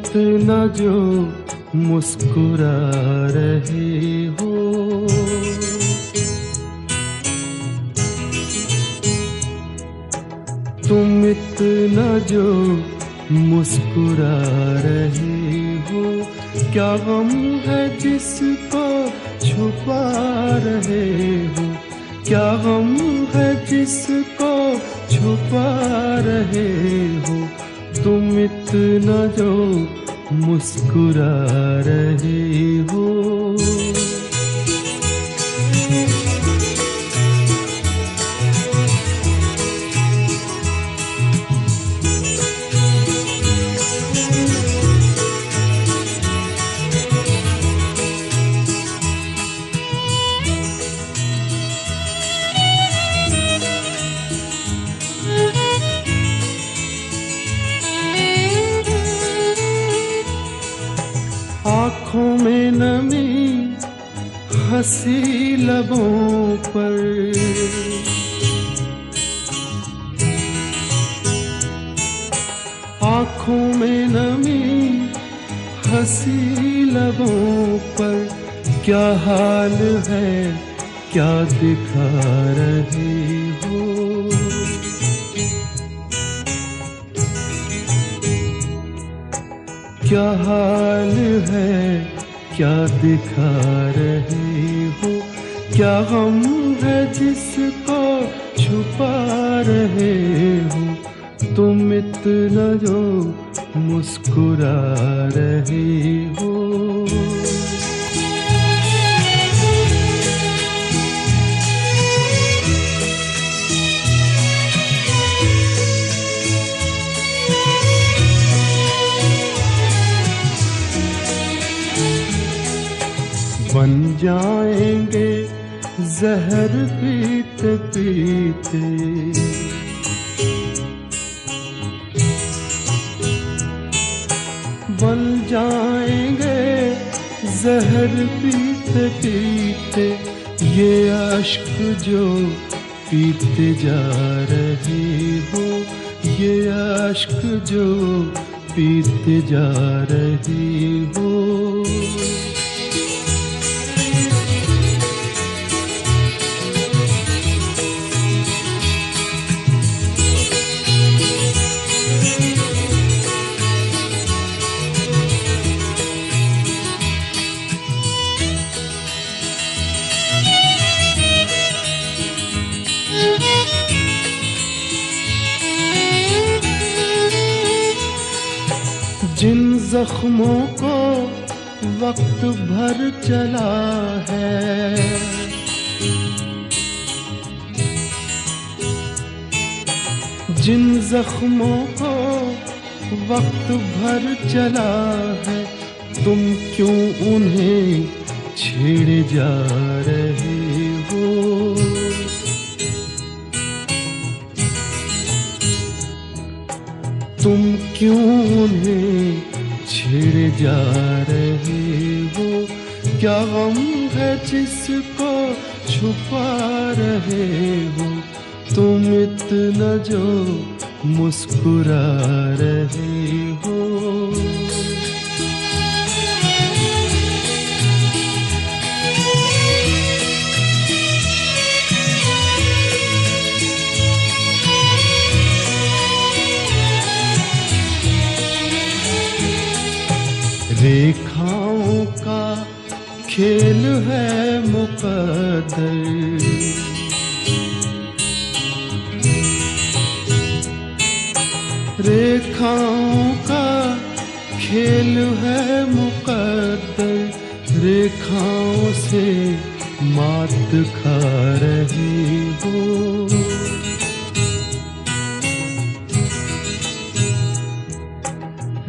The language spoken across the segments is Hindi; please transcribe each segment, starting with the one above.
इतना जो मुस्कुरा रहे हो, तुम इतना जो मुस्कुरा रहे हो, क्या गम है जिसको छुपा रहे हो, क्या गम है जिसको छुपा रहे हो, तुम इतना जो मुस्कुरा रहे हो। आँखों में नमी हंसी लबों पर, आँखों में नमी हंसी लबों पर, क्या हाल है क्या दिखा रहे हो, क्या हाल है क्या दिखा रहे हो, क्या गम है जिसको छुपा रहे हो, तुम इतना जो मुस्कुरा रहे हो। बन जाएंगे जहर पीते पीते, बन जाएंगे जहर पीते पीते, ये अश्क जो पीते जा रहे हो, ये अश्क जो पीते जा रहे हो। जिन जख्मों को वक्त भर चला है, जिन जख्मों को वक्त भर चला है, तुम क्यों उन्हें छेड़े जा रहे हो, तुम क्यों उन्हें छेड़े जा रहे हो, क्या गम है जिसको छुपा रहे हो, तुम इतना जो मुस्कुरा रहे हो। रेखाओं का खेल है मुकद्दर, रेखाओं का खेल है मुकद्दर, रेखाओं से मात खा रही हो,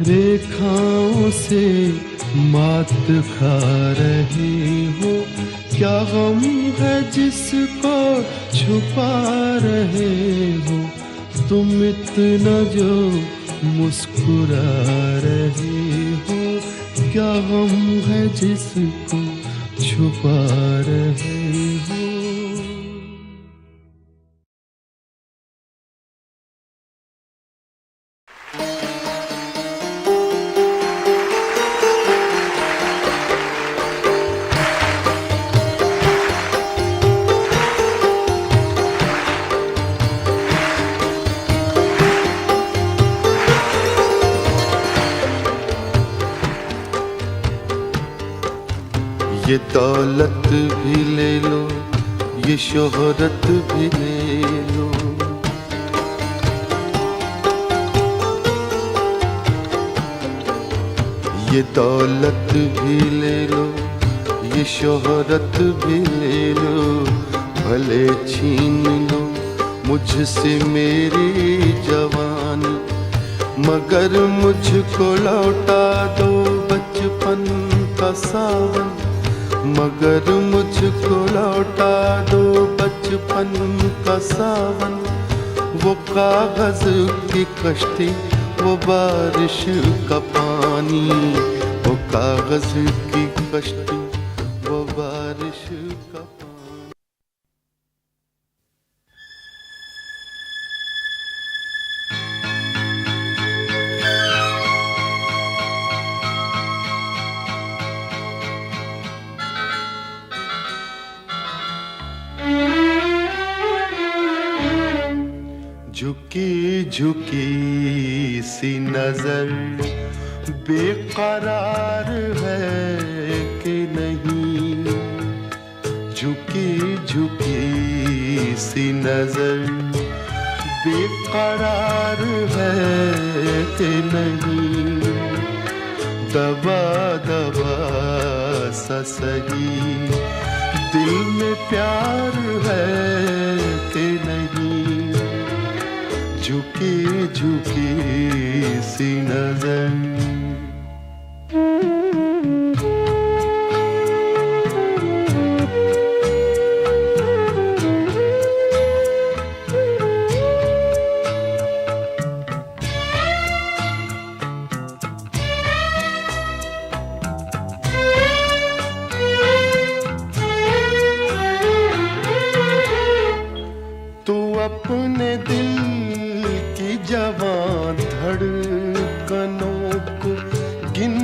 रेखाओं से मात खा रही हो, क्या गम है जिसको छुपा रहे हो, तुम इतना जो मुस्कुरा रहे हो, क्या गम है जिसको छुपा रहे हो। ये दौलत भी ले लो, ये शोहरत भी ले लो, ये दौलत भी ले लो, ये शोहरत भी ले लो, भले छीन लो मुझसे मेरी जवानी, मगर मुझको लौटा दो बचपन का सावन, मगर मुझको लौटा दो बचपन का सावन। वो कागज की कश्ती, वो बारिश का पानी, वो कागज की कश्ती, वो बारिश का पानी। झुकी झुकी सी नजर बेकरार है कि नहीं, झुकी झुकी सी नजर बेकरार है कि नहीं, दबा दबा सा सही दिल में प्यार है कि नहीं, झुकी झुकी सी नजर। तू अपने दिल की जवान धड़कनों को गिन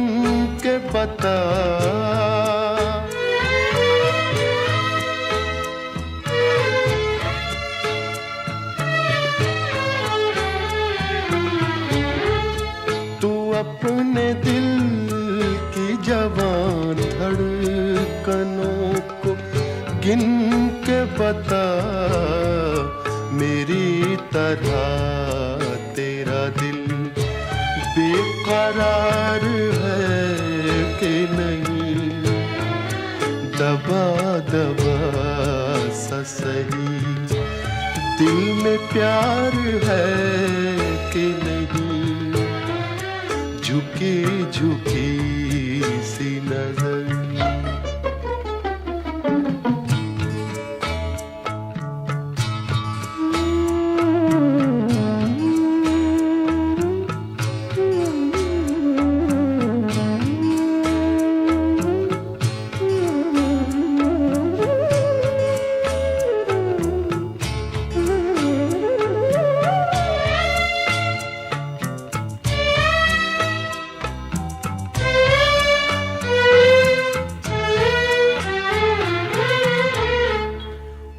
के बता, तू अपने दिल की जवान धड़कनों को गिन के बता, मेरी तरह तेरा दिल बेकरार है कि नहीं, दबा दबा सा सही दिल में प्यार है कि नहीं, झुकी झुकी सी नजर।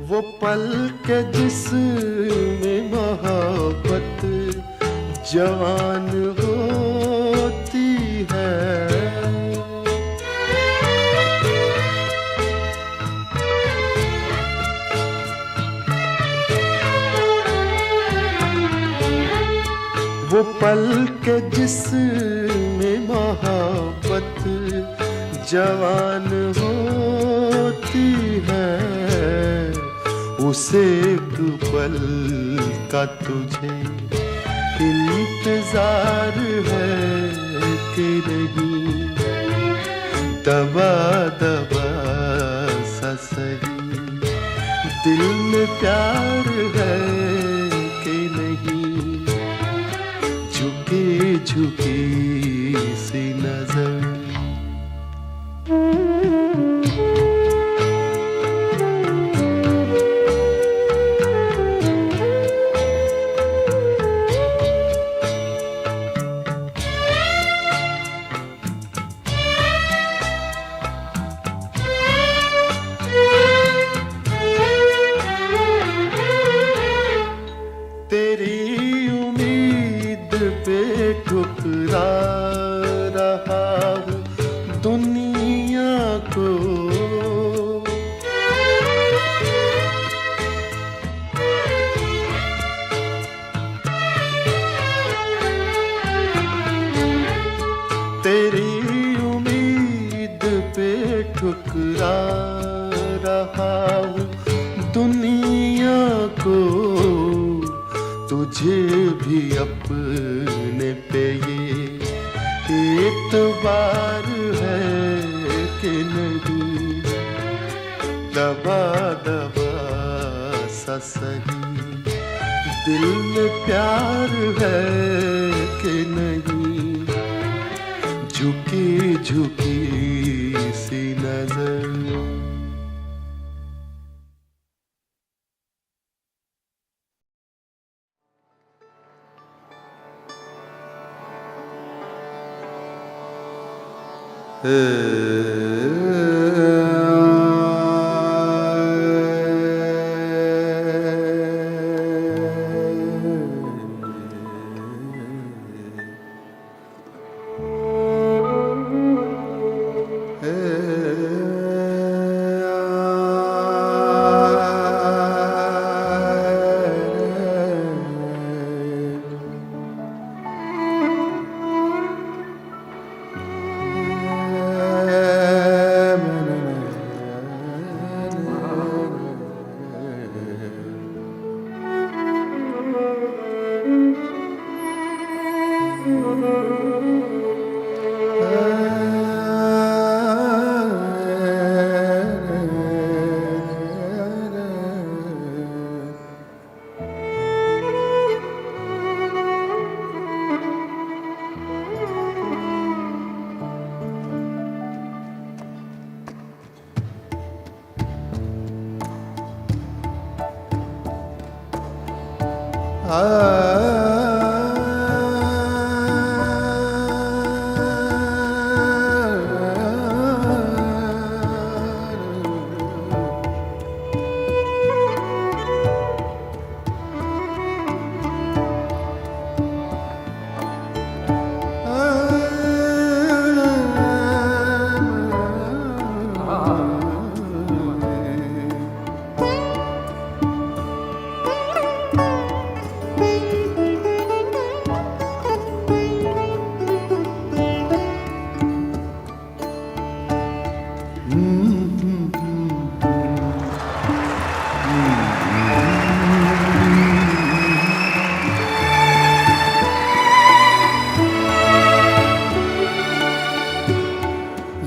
वो पल के जिसमें मोहब्बत जवान होती है, वो पल के जिसमें मोहब्बत जवान होती है, उसे एक पल का तुझे इंतजार है कि नहीं, दबा दबा सा सही दिल में प्यार है कि नहीं, झुकी झुकी सी नजर। तेरी उम्मीद पे ठुकरा रहा हूँ दुनिया को, को तुझे भी अपने पे ये एतबार है कि नहीं, दबा दबा सा सही दिल में प्यार है कि नहीं, झुकी झुकी सी नजर।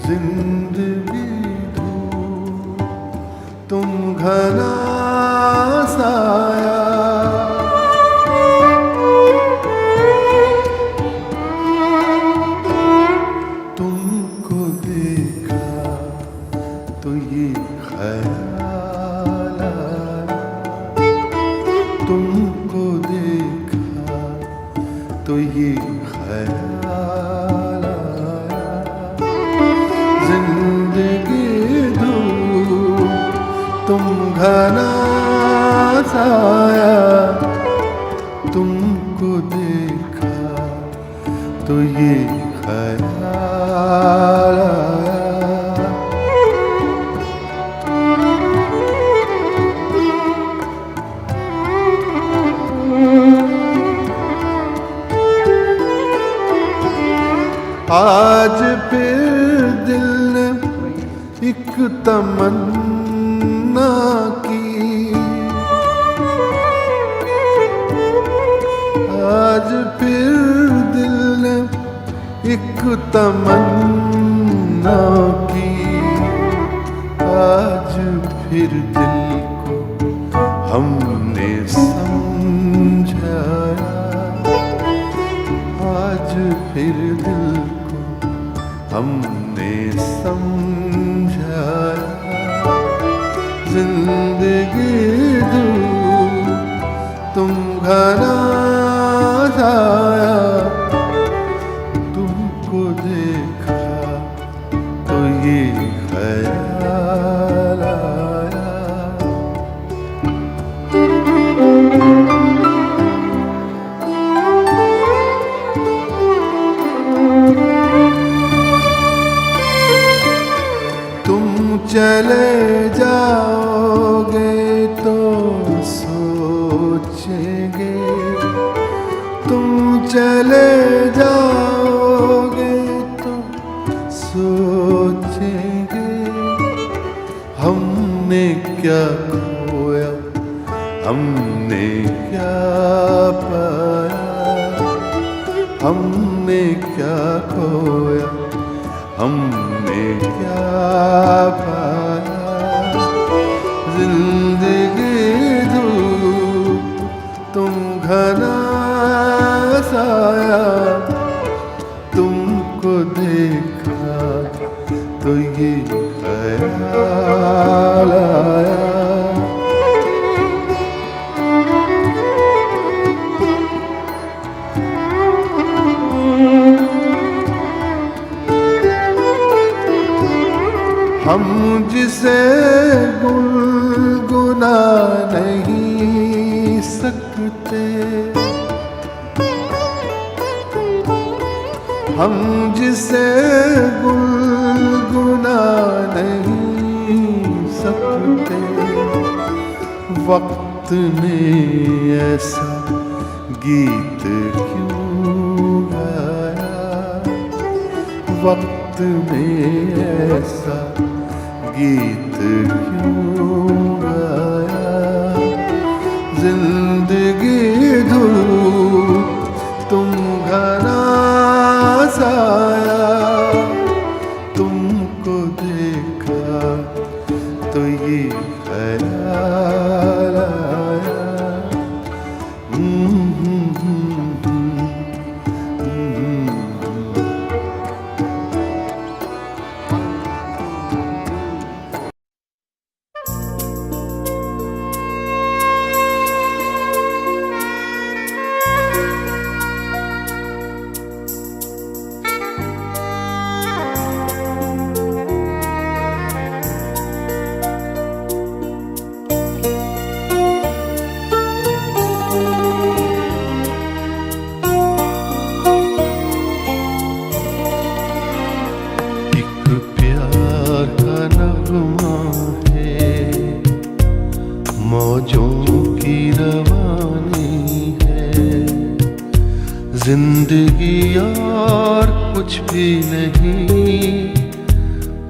जिंदगी धूप तुम घना साया, तुमको देखा तो ये ख्याल आया, तुमको देखा तो ये ख्याल आया, जिंदगी धूप तुम घना साया, तुमको देखा तो ये ख्याल आया। आज फिर दिल ने एक तमन्ना की, आज फिर दिल ने एक तमन्ना की, आज फिर दिल को हमने समझाया, आज फिर दिल हमने समझाया, जिंदगी दूर तुम घना साया, तुमको देखा तो ये ख्याल आया। चले जाओगे तो सोचेंगे, तुम चले जाओगे तो सोचेंगे, हमने क्या खोया हमने क्या पाया, हमने क्या खोया, हमने क्या पाया। जिंदगी धूप तुम घना साया, तुमको देखा तो ये ख्याल आया। हम जिसे गुनगुना नहीं सकते, हम जिसे गुनगुना नहीं सकते। वक्त में ऐसा गीत क्यों गाया, वक्त में ऐसा गीत क्यों गाया। जिंदगी धूप तुम घना साया, तुमको देखा तो ये ख्याल आया। मौजों की रवानी है जिंदगी और कुछ भी नहीं,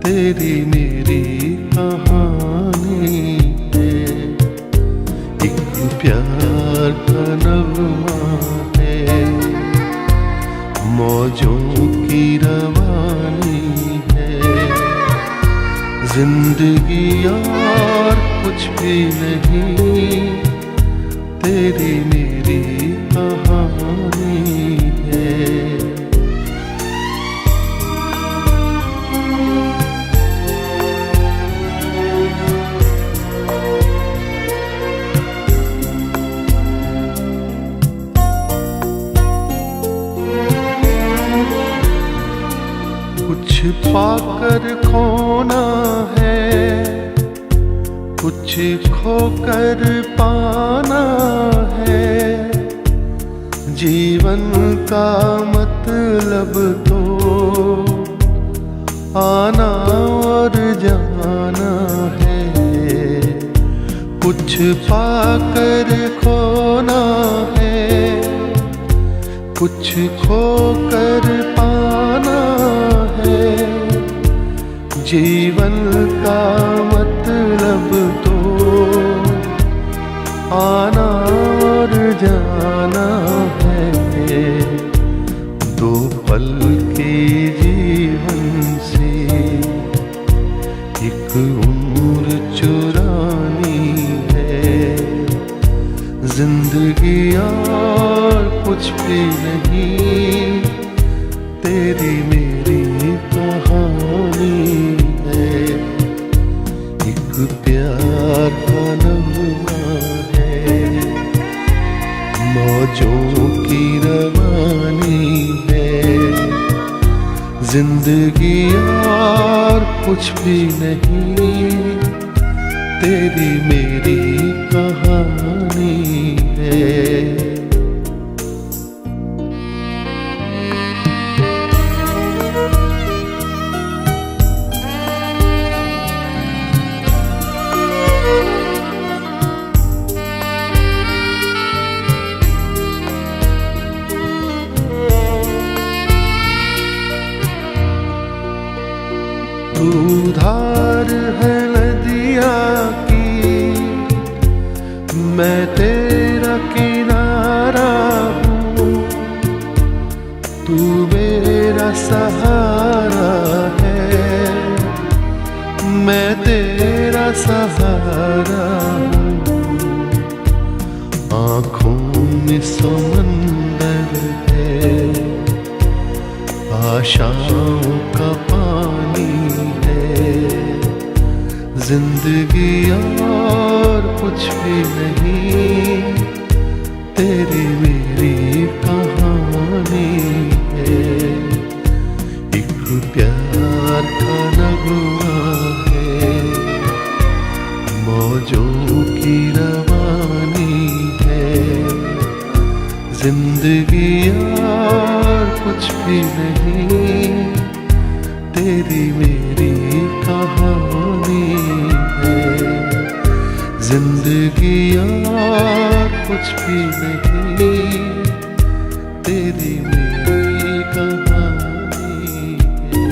तेरी मेरी कहानी है। एक प्यार का नगमा है, मौजों की रवानी है। जिंदगी और कुछ भी नहीं, तेरी मेरी कहानी है। कुछ पाकर खोना है, कुछ खोकर पाना है। जीवन का मतलब तो आना और जाना है। कुछ पाकर खोना है, कुछ खोकर पाना है। जीवन का मतलब तो आना और जाना है। दो पल के जीवन से एक उम्र चुरानी है। जिंदगी और कुछ भी नहीं, तेरी मेरी कहानी है। एक प्यार का नगमा है, मौजों की रवानी है। जिंदगी और कुछ भी नहीं, तेरी मेरी कहानी है। तू धार है नदिया की, मैं तेरा किनारा हूँ, तू मेरा सहारा है। मैं तेरा सहारा हूँ, आँखों में समंदर है, आशाओं का पानी है। जिंदगी और कुछ भी नहीं, तेरी मेरी कहानी है। एक प्यार का नगमा है, मौजों की रवानी है। जिंदगी और कुछ भी नहीं, तेरी मेरी कहानी है। जिंदगी और कुछ भी नहीं, तेरी मेरी कहानी है।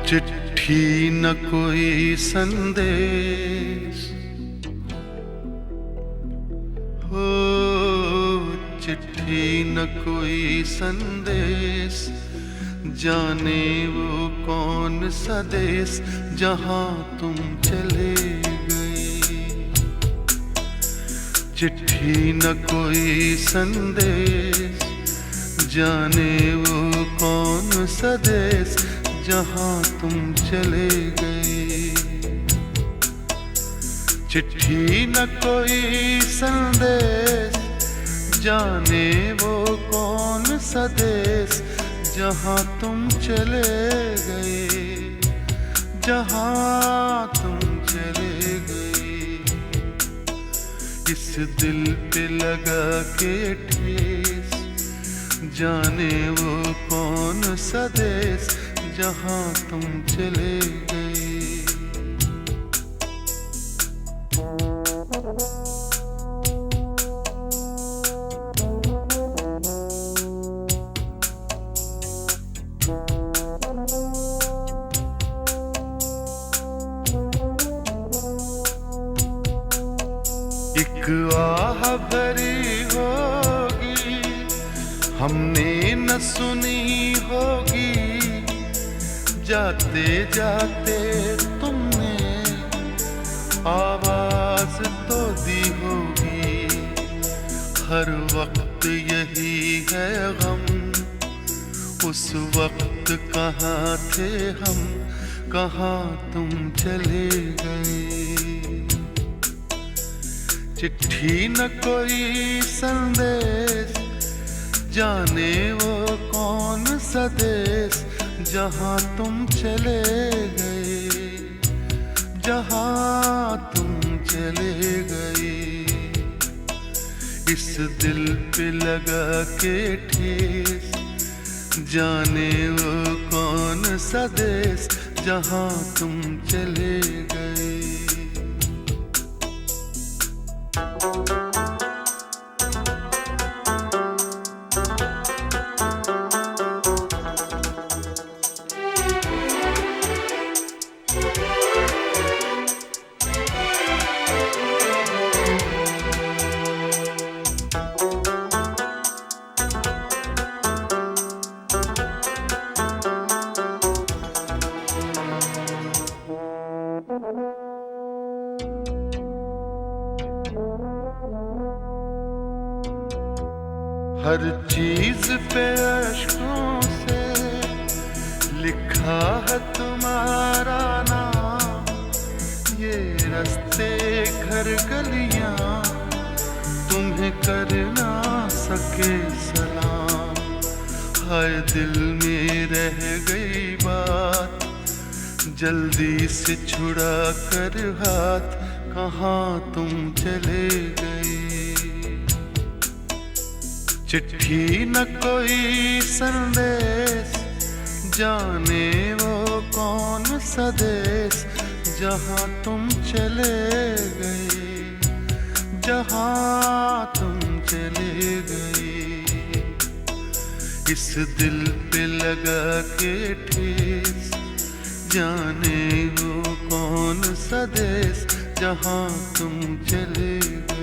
चिट्ठी न कोई संदेश हो, चिट्ठी न कोई संदेश, जाने वो कौन सा देश जहां तुम चले गए। चिट्ठी न कोई संदेश, जाने वो कौन सा देश जहां तुम चले गए। चिट्ठी न कोई संदेश, जाने वो कौन सा देश जहां तुम चले गए। जहां तुम चले गए, इस दिल पे लगा के ठेस, जाने वो कौन सा देश जहां तुम चले गए। एक आह भरी होगी, हमने न सुनी होगी, जाते जाते तुमने आवाज तो दी होगी। हर वक्त यही है गम, उस वक्त कहाँ थे हम, कहाँ तुम चले गए। चिट्ठी न कोई संदेश, जाने वो कौन सा देश जहां तुम चले गए। जहां तुम चले गए, इस दिल पे लगा के ठेस, जाने वो कौन सा देश जहां तुम चले गए। हर चीज पे अश्कों से लिखा है तुम्हारा नाम, रास्ते घर गलियां तुम्हें कर ना सके सलाम। हाय दिल में रह गई बात, जल्दी से छुड़ा कर हाथ, कहाँ तुम चले गई। चिट्ठी न कोई संदेश, जाने वो कौन सा देश, जहाँ तुम चले गए, जहाँ तुम चले गई। इस दिल पे लगा के ठेस, जाने वो कौन सा देश, जहाँ तुम चले गए।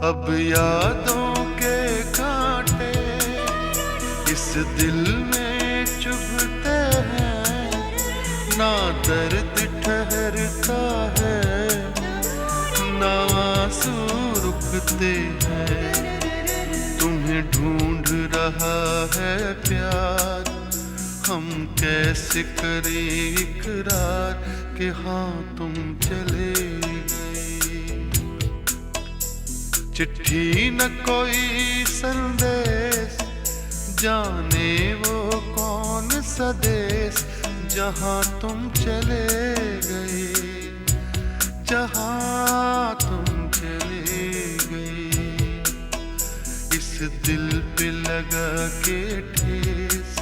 अब यादों के कांटे इस दिल में चुभते हैं, ना दर्द ठहरता है, ना आंसू रुकते हैं। तुम्हें ढूंढ रहा है प्यार, हम कैसे करें इकरार कि हाँ तुम चले गए। चिट्ठी न कोई संदेश, जाने वो कौन सा देश, जहाँ तुम चले गए, जहाँ तुम चले गए। इस दिल पे लगा के ठेस,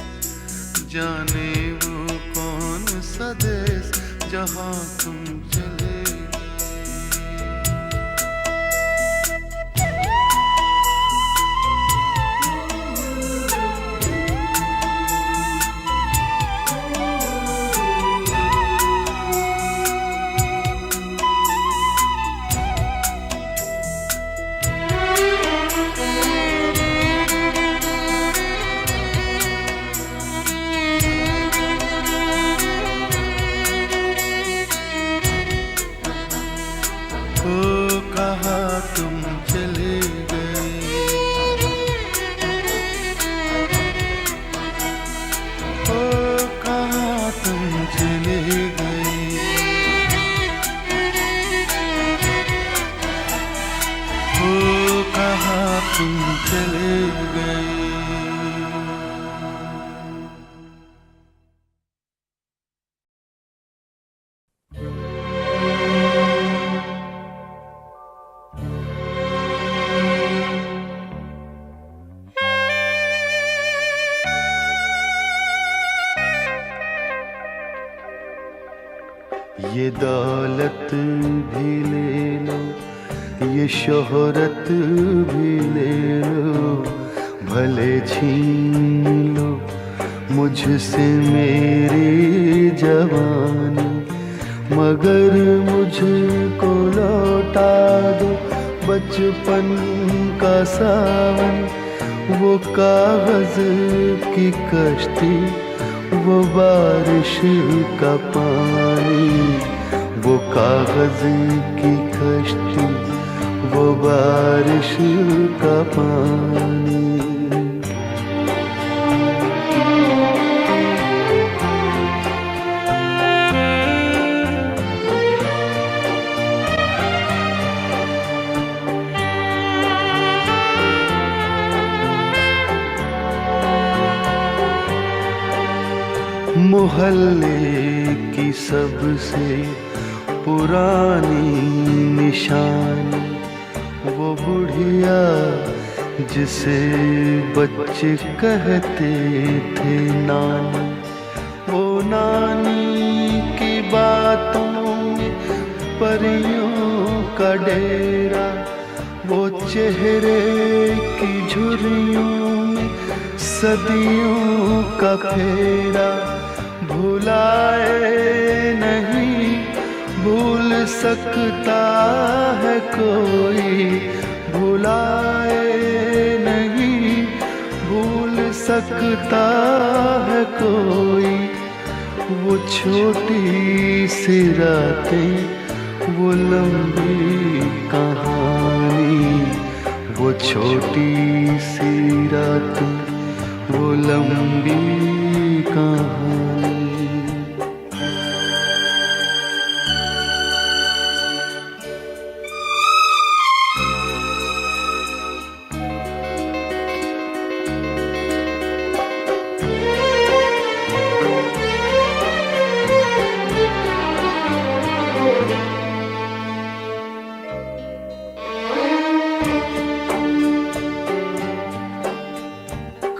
जाने वो कौन सा देश, जहाँ तुम चले गए। कहाँ तुम चले गए, ओ कहाँ तुम चले गए, ओ कहाँ तुम चले गए। ये दौलत भी ले लो, ये शोहरत भी ले लो, भले छीन लो मुझसे मेरी जवानी, मगर मुझको लौटा दो बचपन का सावन। वो कागज की कश्ती, वो बारिश का पानी, वो कागज की कश्ती, वो बारिश का पानी। मोहल्ले की सबसे पुरानी निशानी, वो बुढ़िया जिसे बच्चे कहते थे नानी, वो नानी की बातों में परियों का डेरा, वो चेहरे की झुर्रियों में सदियों का फेरा। भुलाए नहीं भूल सकता है कोई, भुलाए नहीं। भूल सकता है कोई वो छोटी सी रातें, वो लंबी कहानी। वो छोटी सी रातें, वो लंबी कहानी।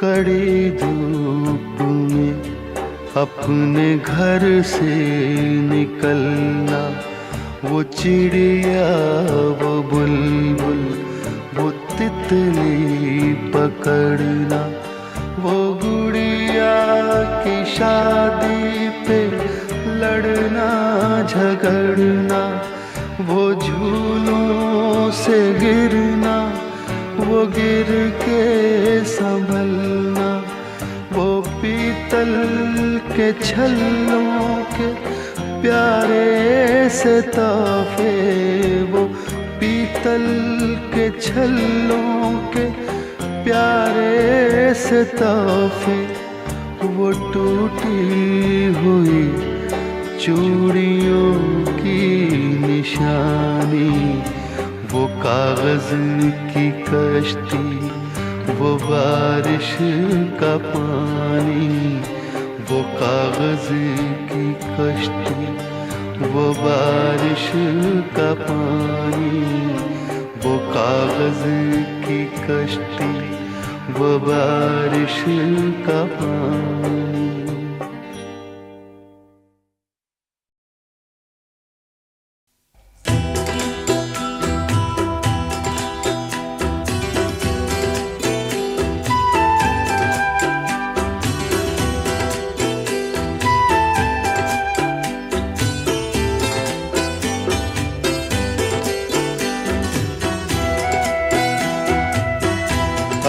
कड़ी धूप में अपने घर से निकलना, वो चिड़िया वो बुलबुल वो तितली पकड़ना, वो गुड़िया की शादी पे लड़ना झगड़ना, वो झूलों से गिरना, वो गिर के संभलना, वो पीतल के छल्लों के प्यारे से तोहफे, वो पीतल के छल्लों के प्यारे से तोहफे, वो टूटी हुई चूड़ियों की निशानी, वो कागज की कश्ती, वो बारिश का पानी, वो कागज की कश्ती, वो बारिश का पानी, वो कागज की कश्ती, वो बारिश का पानी।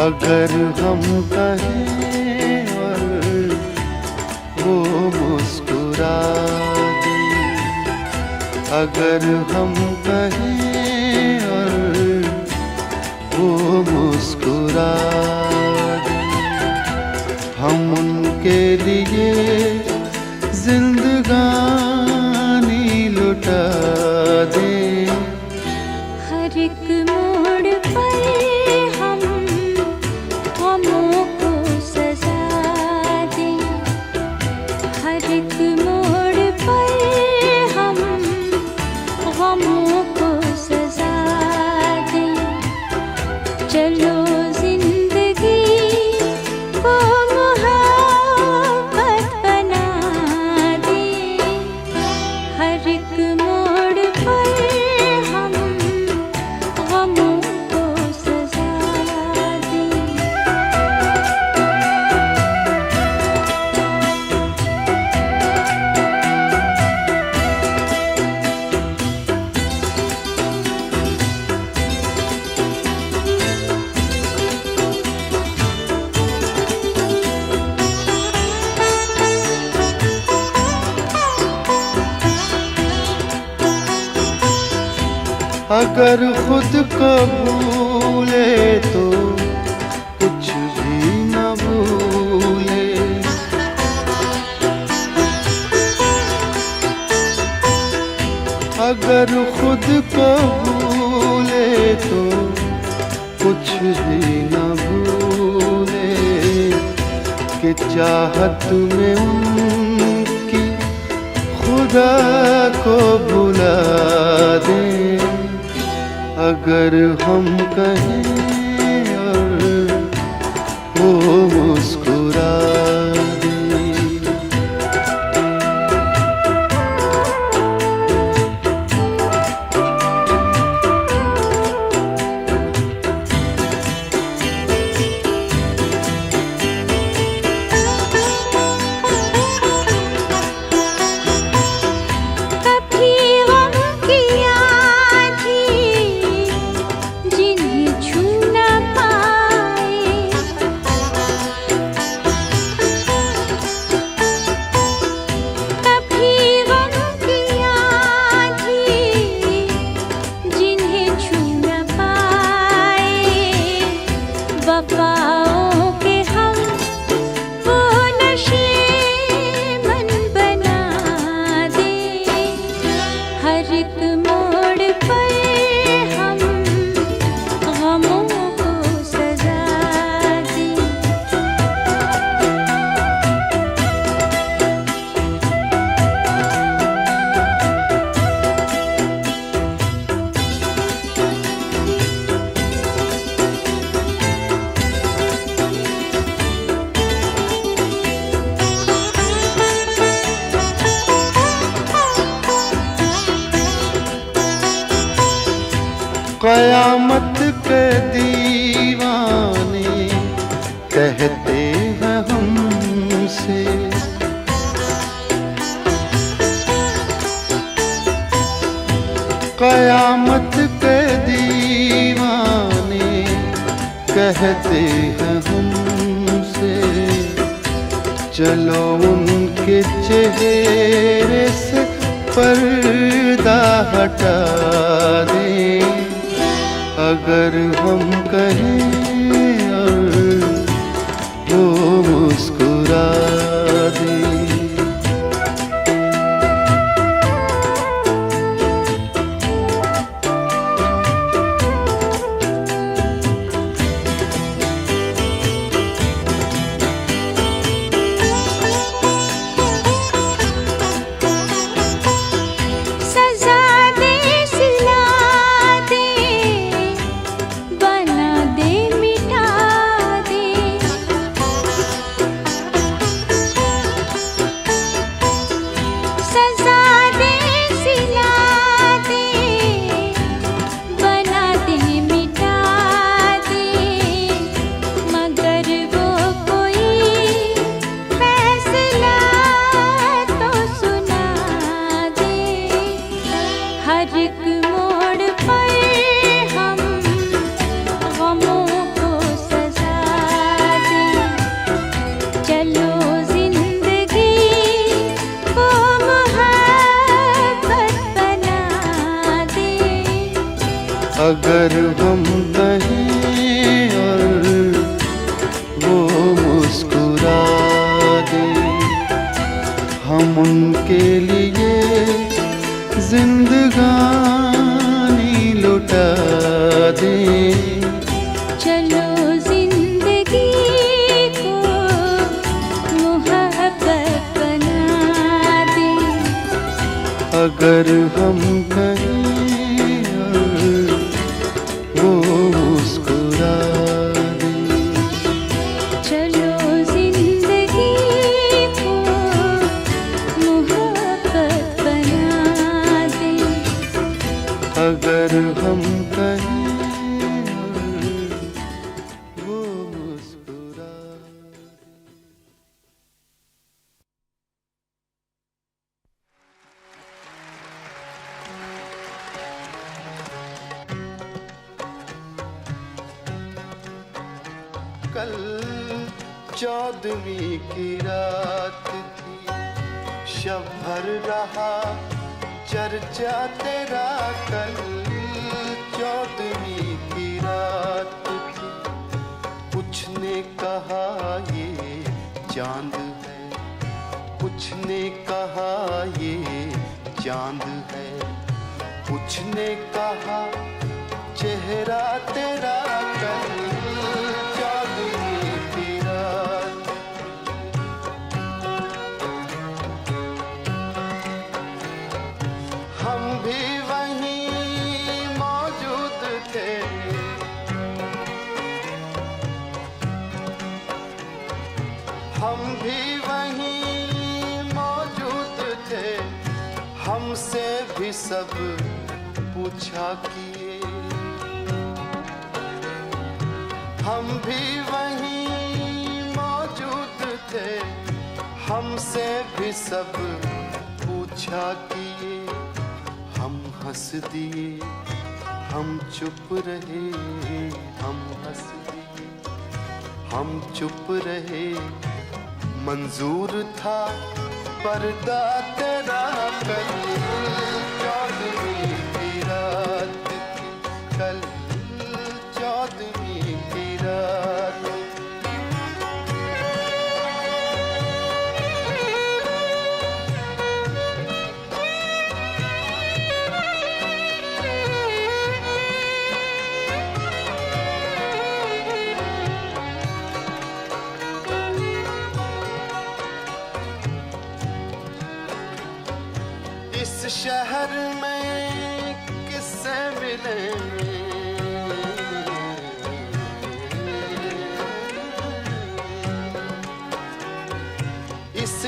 अगर हम कहें और वो मुस्कुरा दे, अगर हम कहें और वो मुस्कुरा दे, हम उनके लिए जिंदगानी लुटा दे। हर एक मोड़ पर गमों को सजा दे, हर एक मोड़ पर हम गमों को सजा दे। चलो जिंदगी को मोहब्बत बना दे, हर एक मोड़ पर हम गमों को सजा दे। अगर खुद को भूले तो कुछ भी न भूले, अगर खुद को भूले तो कुछ भी न भूले, कि चाहत में उनकी खुदा को भुला दे। अगर हम कहें और वो मुस्कुरा दे। कभी गम पर हम गमों को सजा दी। क़यामत के दीवाने कहते हैं हमसे, क़यामत के दीवाने कहते हैं हमसे, चलो उनके चेहरे से पर्दा हटा दें। अगर हम कहें और वो मुस्कुरा दे। अगर हम कहें और वो मुस्कुरा दे, हम उनके लिए जिंदगानी लुटा दें। चलो जिंदगी को मोहब्बत बना दें। अगर हम कहें वो मुस्कुरा दे। चलो जिंदगी को मोहब्बत बना दे। अगर हम कहें वो मुस्कुरा दे। कल 14वीं की रात थी, शब भर रहा चर्चा तेरा। कल 14वीं की रात थी, कुछ ने कहा ये चांद है, कुछ ने कहा ये चांद है, कुछ ने कहा चेहरा तेरा। कल हम भी वहीं मौजूद थे, हमसे भी सब पूछा किए। हम भी वहीं मौजूद थे, हमसे भी सब पूछा किए। हम हंस दिए, हम चुप रहे, हम हंस दिए, हम चुप रहे। मंजूर था पर्दा तेरा। कल 14वीं की रात थी, कल 14वीं की रात।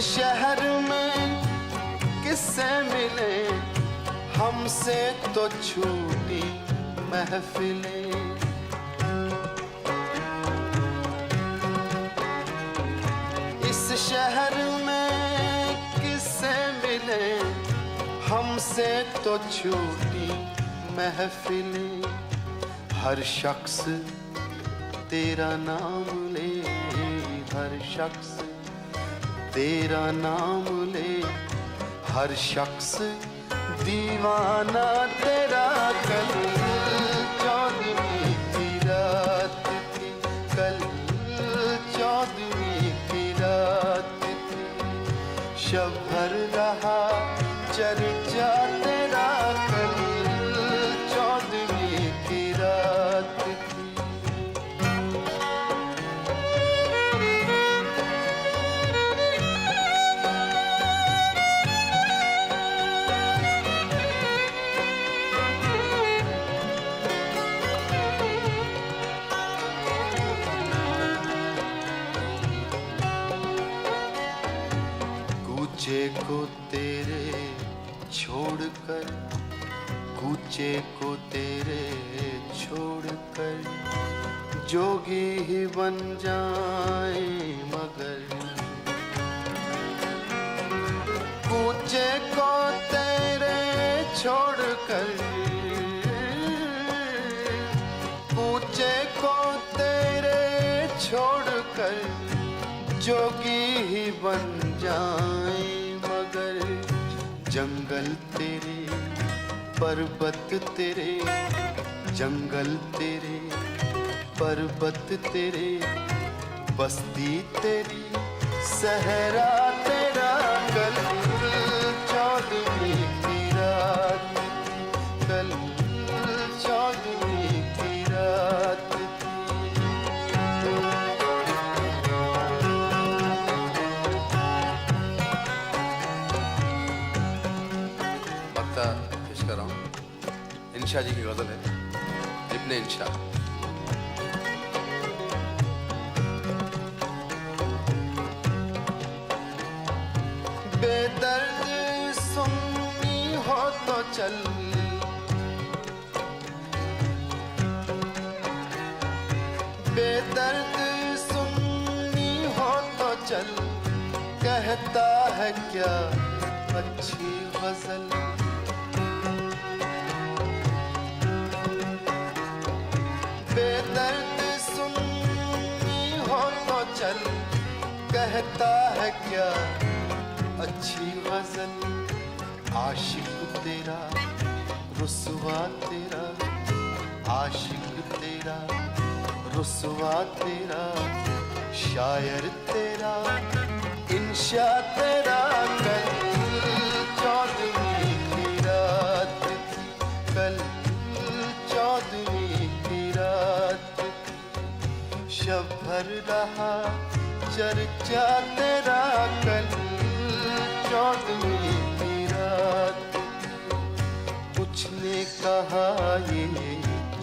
शहर में किससे मिले, हमसे तो छूटी महफिलें। इस शहर में किससे मिले, हमसे तो छूटी महफिलें। हर शख्स तेरा नाम ले, हर शख्स तेरा नाम ले, हर शख्स दीवाना तेरा। कल चौदहवीं की रात थी, कल चौदहवीं की रात थी, शब भर रहा चर्चा तेरा। कल चौदहवीं की रात थी। कूचे को तेरे छोड़कर, कूचे को तेरे छोड़कर, जोगी ही बन जाए मगर। कूचे को तेरे छोड़कर, कूचे को तेरे छोड़कर, जोगी ही बन जाए मगर। जंगल तेरे पर्वत तेरे, जंगल तेरे पर्वत तेरे, बस्ती तेरी सहरा तेरा। कल चौदहवीं की रात थी, कल चौदहवीं की रात थी। पेश कर रहा हूँ, इंशा जी की गजल है, इब्ने इंशा। बेदर्द सुन्नी हो तो चल, बेदर्द सुन्नी हो तो चल, कहता है क्या अच्छी गजल। बेदर्द सुन्नी हो तो चल, कहता है क्या अच्छी गजल। आशिक तेरा रुसवा तेरा, आशिक तेरा रुसवा तेरा, शायर तेरा इंशा तेरा। कल चौदहवीं की रात थी, कल चौदहवीं की रात थी, शब भर रहा चर्चा तेरा। कल चौदहवीं की रात थी, कुछ ने कहा ये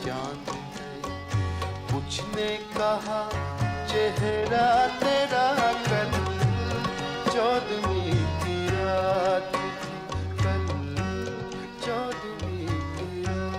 चांद है, कुछ ने कहा चेहरा तेरा। कल चौदहवीं की रात थी, कल चौदहवीं की रात।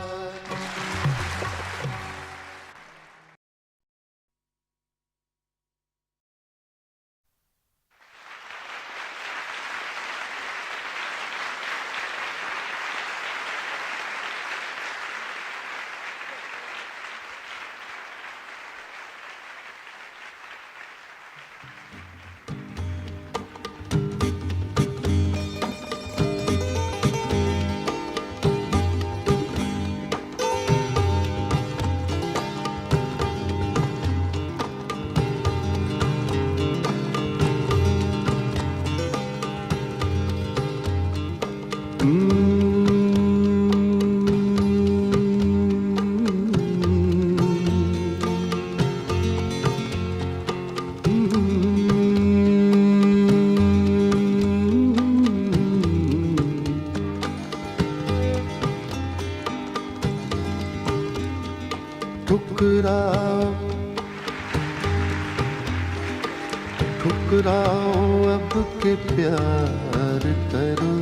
ठुकराओ अब के प्यार करो,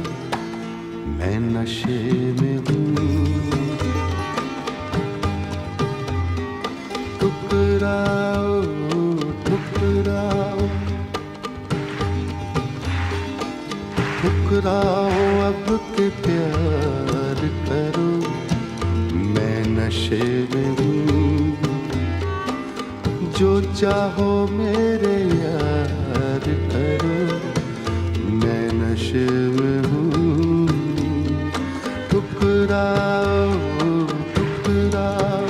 मैं नशे में हूँ। ठुकराओ ठुकराओ ठुकराओ अब के प्यार करो, मैं नशे में हूँ। जो चाहो मेरे यार करो, मैं नशे में हूँ। ठुकराओ ठुकराओ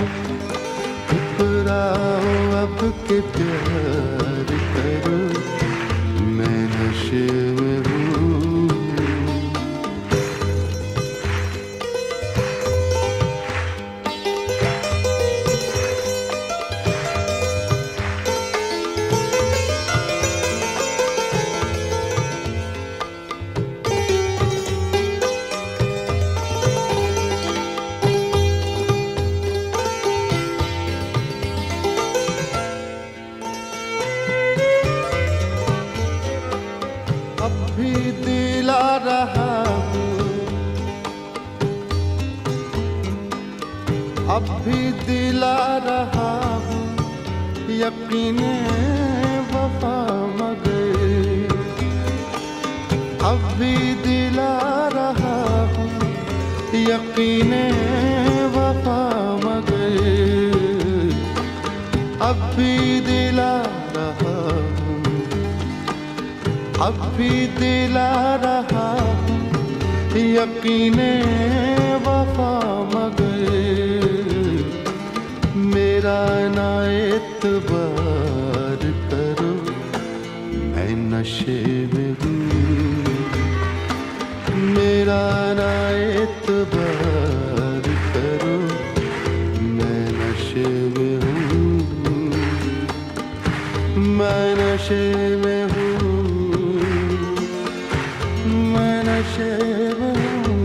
ठुकराओ अब के प्यार करो, मैं नशे में हूँ। अब भी दिला रहा हूँ, अब भी दिला रहा हूँ, यकीने वफा मगर। अब भी दिला रहा हूँ, यकीने वफा मगर। अब भी दिला रहा हूँ, अब भी दिला रहा हूँ, यकीने वफा मगर। मेरा ना एतबार करो, मैं नशे में हूँ। मेरा ना एतबार करो, मैं नशे में हूँ। मैं नशे में हूँ, मैं नशे में हूँ।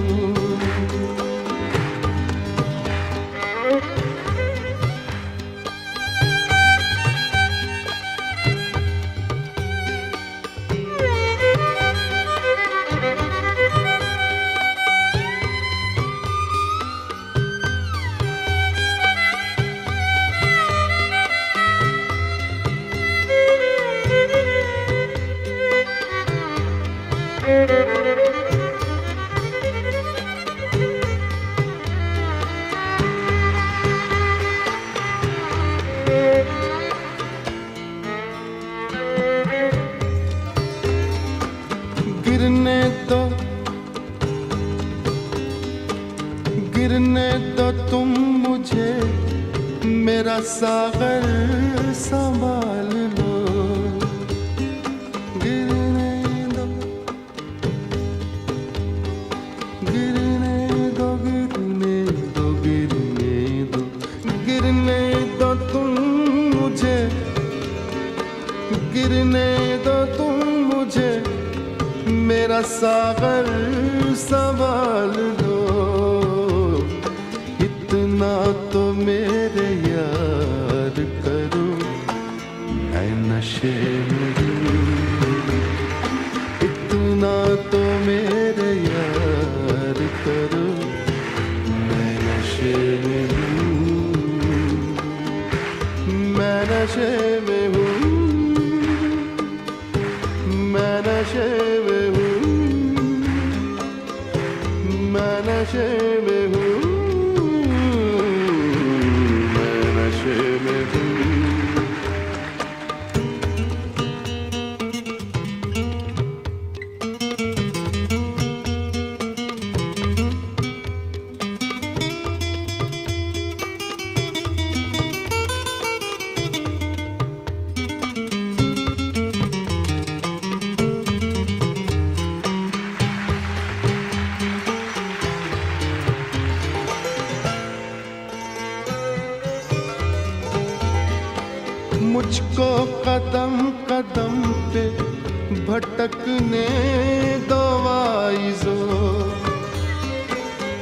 गिरने दो, गिरने दो तुम मुझे, मेरा सागर संभाल लो। गिरने दो, गिरने दो, गिरने दो, गिरने दो, गिरने दो तुम मुझे, गिरने दो तुम मुझे, मेरा सागर संभाल लो। इतना तो मेरे यार करो, मैं नशे में हूँ। इतना तो मेरे यार करो, मैं नशे में हूँ। मैं नशे में हूँ, मैं नशे में हूँ, मैं नशे में हूँ, मैं नशे में हूँ। मुझको कदम कदम पे भटकने दो आइज़ो,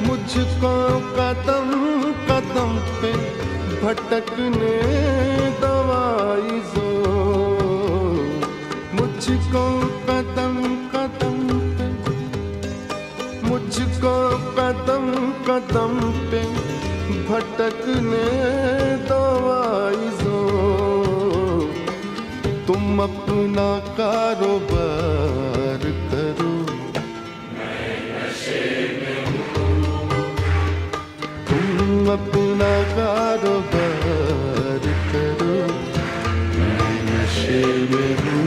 मुझको कदम कदम पे भटकने दो आइज़ो। मुझको कदम कदम पे, मुझको कदम कदम पे भटकने दो आइज़ों। तुम अपना कारोबार करो, तुम अपना कारोबार करो, मैं नशे में हूँ।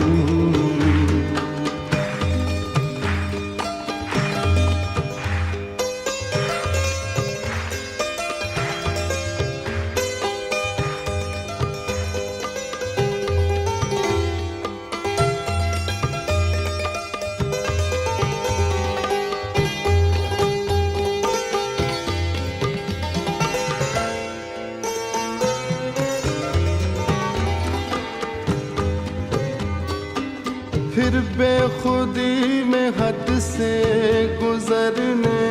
फिर बेखुदी में हद से गुजरने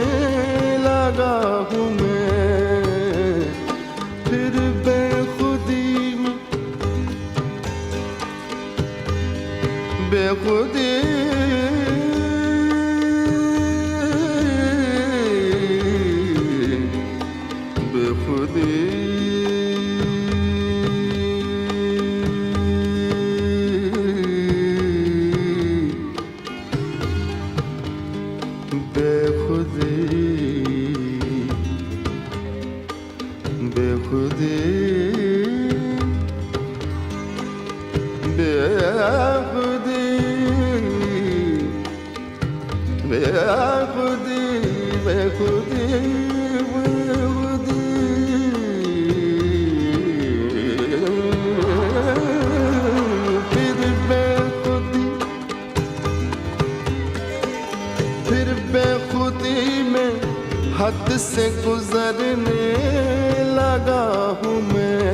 लगा हूँ मैं, फिर बेखुदी में बेखुदी बेखुदी बेखुदी बेखुदी बेखुदी बेखुदी बेखुदी फिर बेखुदी में हद से गुजरने लगा हूँ मैं।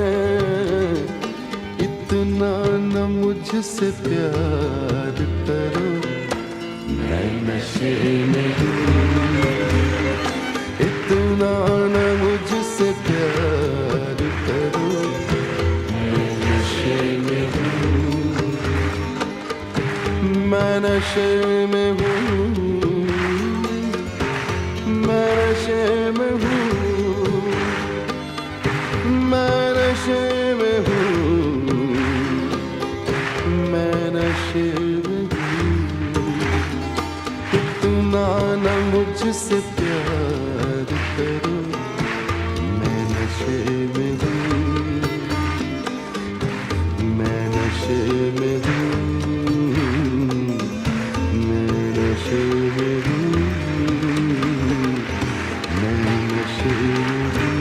इतना न मुझसे प्यार करो, मैं नशे में हूँ। इतना न मुझसे प्यार करो, मैं नशे में हूँ। मैं नशे में हूँ, मैं नशे में हूँ, मैं नशे में हूँ, मैं नशे में हूँ। इतना न मुझसे प्यार करो, मैं नशे में हूँ, मैं नशे में हूँ, मैं नशे में हूँ, मैं नशे में हूँ।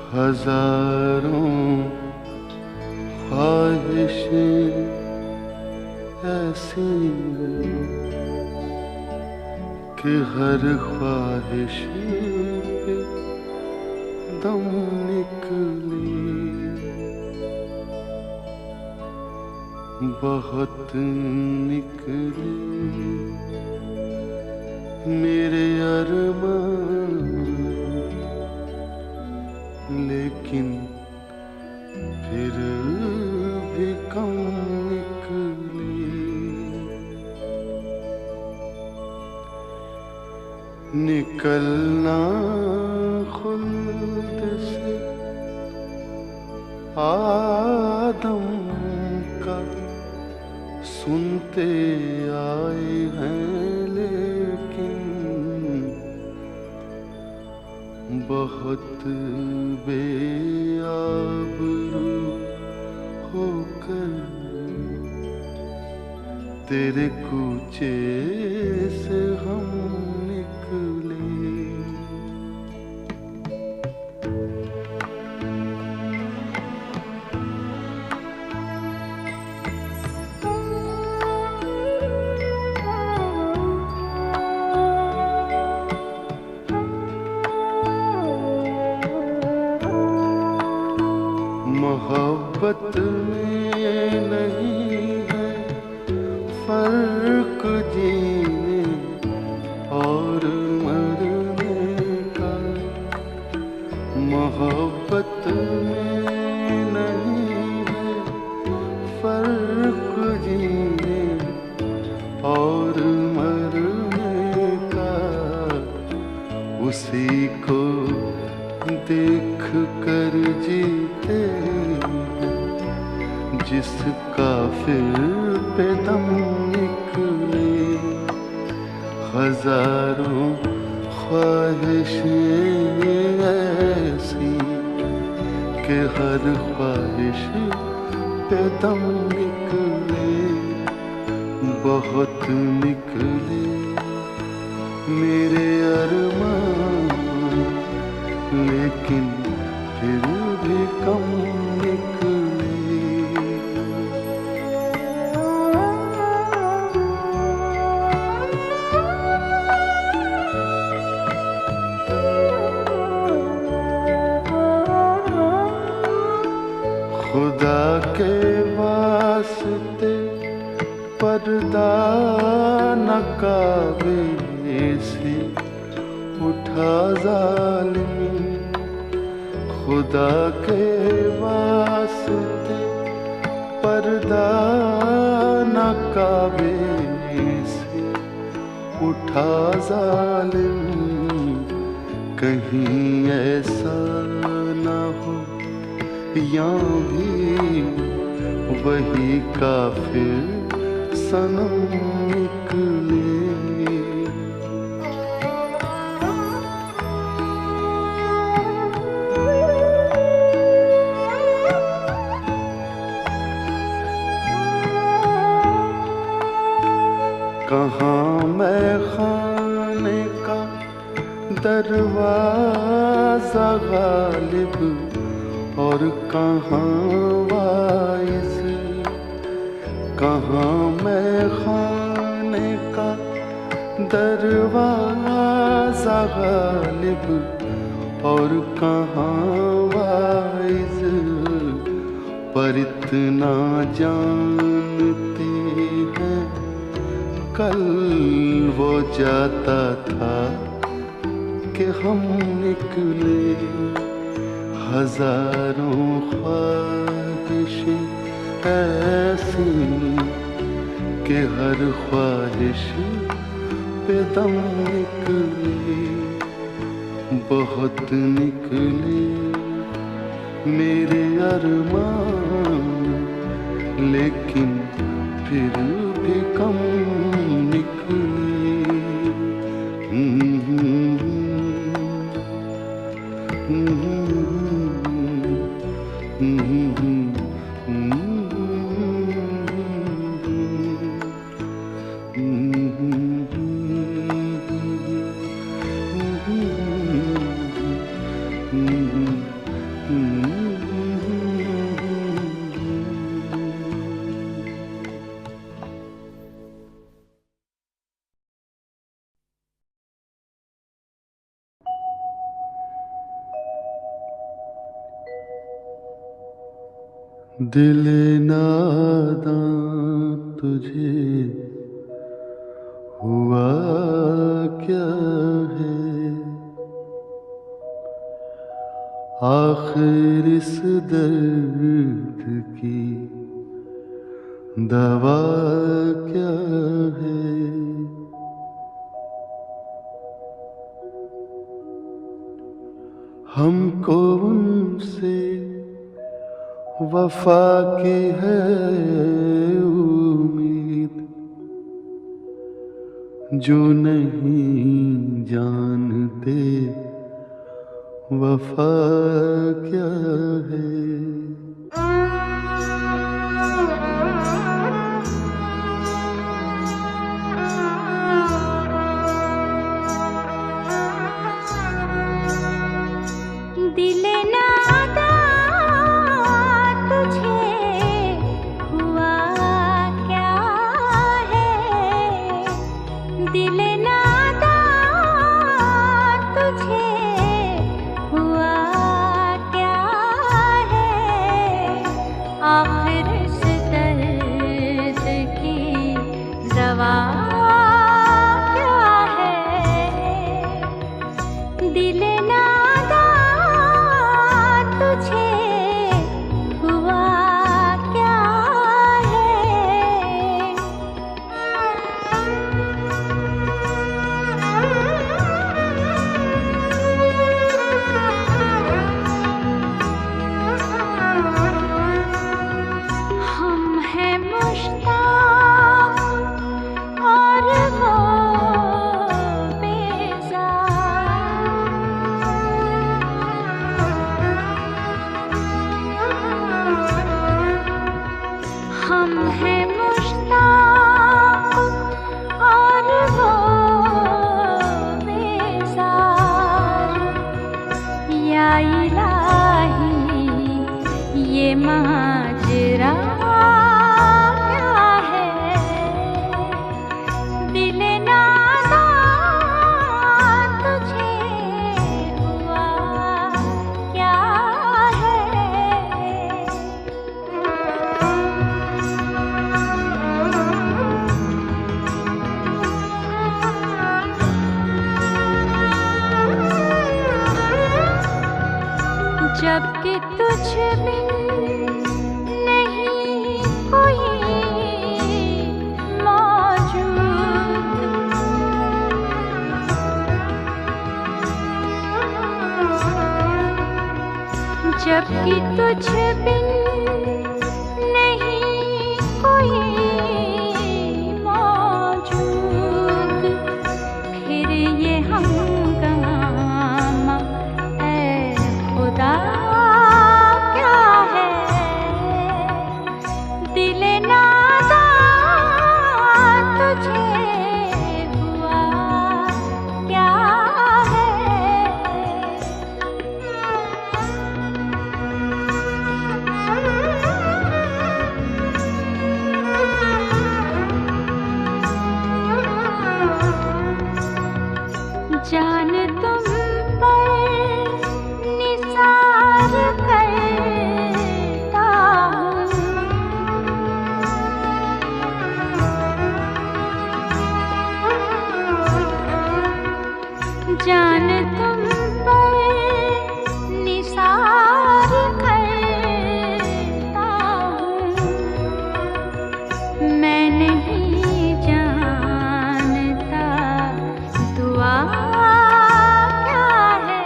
हजारों ख्वाहिशें ऐसी कि हर ख्वाहिश पे दम निकली, बहुत निकली मेरे अरमान, लेकिन फिर भी कम निकली। निकलना खुल्द से आदम का सुनते आए हैं, लेकिन बहुत बेआबरू होकर तेरे कूचे से हम निकले। मोहब्बत में नहीं है फर्क जीने और मरने का। मोहब्बत में नहीं है फर्क जीने और मरने का। उसी को देख कर जीते हैं जिसका फिर पे दम निकले। हजारों ख्वाहिशें ऐसी कि हर ख्वाहिश पे दम निकले। बहुत निकले मेरे अरमान, लेकिन फिर भी कम निकले। खुदा के वास्ते पर्दा न काबे से उठा जालिम। खुदा के वास्ते पर्दा न काबे से उठा जालिम। कहीं ऐसा न हो या भी वही काफिर सनम निकले। कहाँ मैं खाने का दरवाजा गालिब और कहाँ वाइस। कहाँ मैं खाने का दरवाजा गालिब और कहाँ वाइस। पर इतना जानते हैं कल वो जाता था कि हम निकले। हजारों ख्वाहिशें ऐसी कि हर ख्वाहिश पे दम निकले। बहुत निकले मेरे अरमान, लेकिन फिर भी कम निकले। दिल नादां तुझे हुआ क्या है, आखिर इस दर्द की दवा क्या है। हमको उनसे वफा की है उम्मीद, जो नहीं जानते वफा क्या है। दिल नादा तुझे हुआ क्या है, दिल नादा तुझे हुआ क्या है। दवा क्या है, दिल नादा तुझे हुआ क्या हम हैं मुश्ताक और वो बेजार। हम हैं मुश्ताक और वो बेजार। या इलाही ये माजरा क्या है, दिल नादा तुझे हुआ क्या है। जबकि तुझ बिन नहीं कोई मौजूद, जबकि तुझ बिन नहीं कोई मौजूद, फिर ये हंगामा ऐ खुदा क्या है, दिल नादा तुझे हुआ क्या है। जान तुम पर निसार करता हूँ, जान तुम पर निसार करता हूँ। मैं नहीं जानता दुआ क्या है,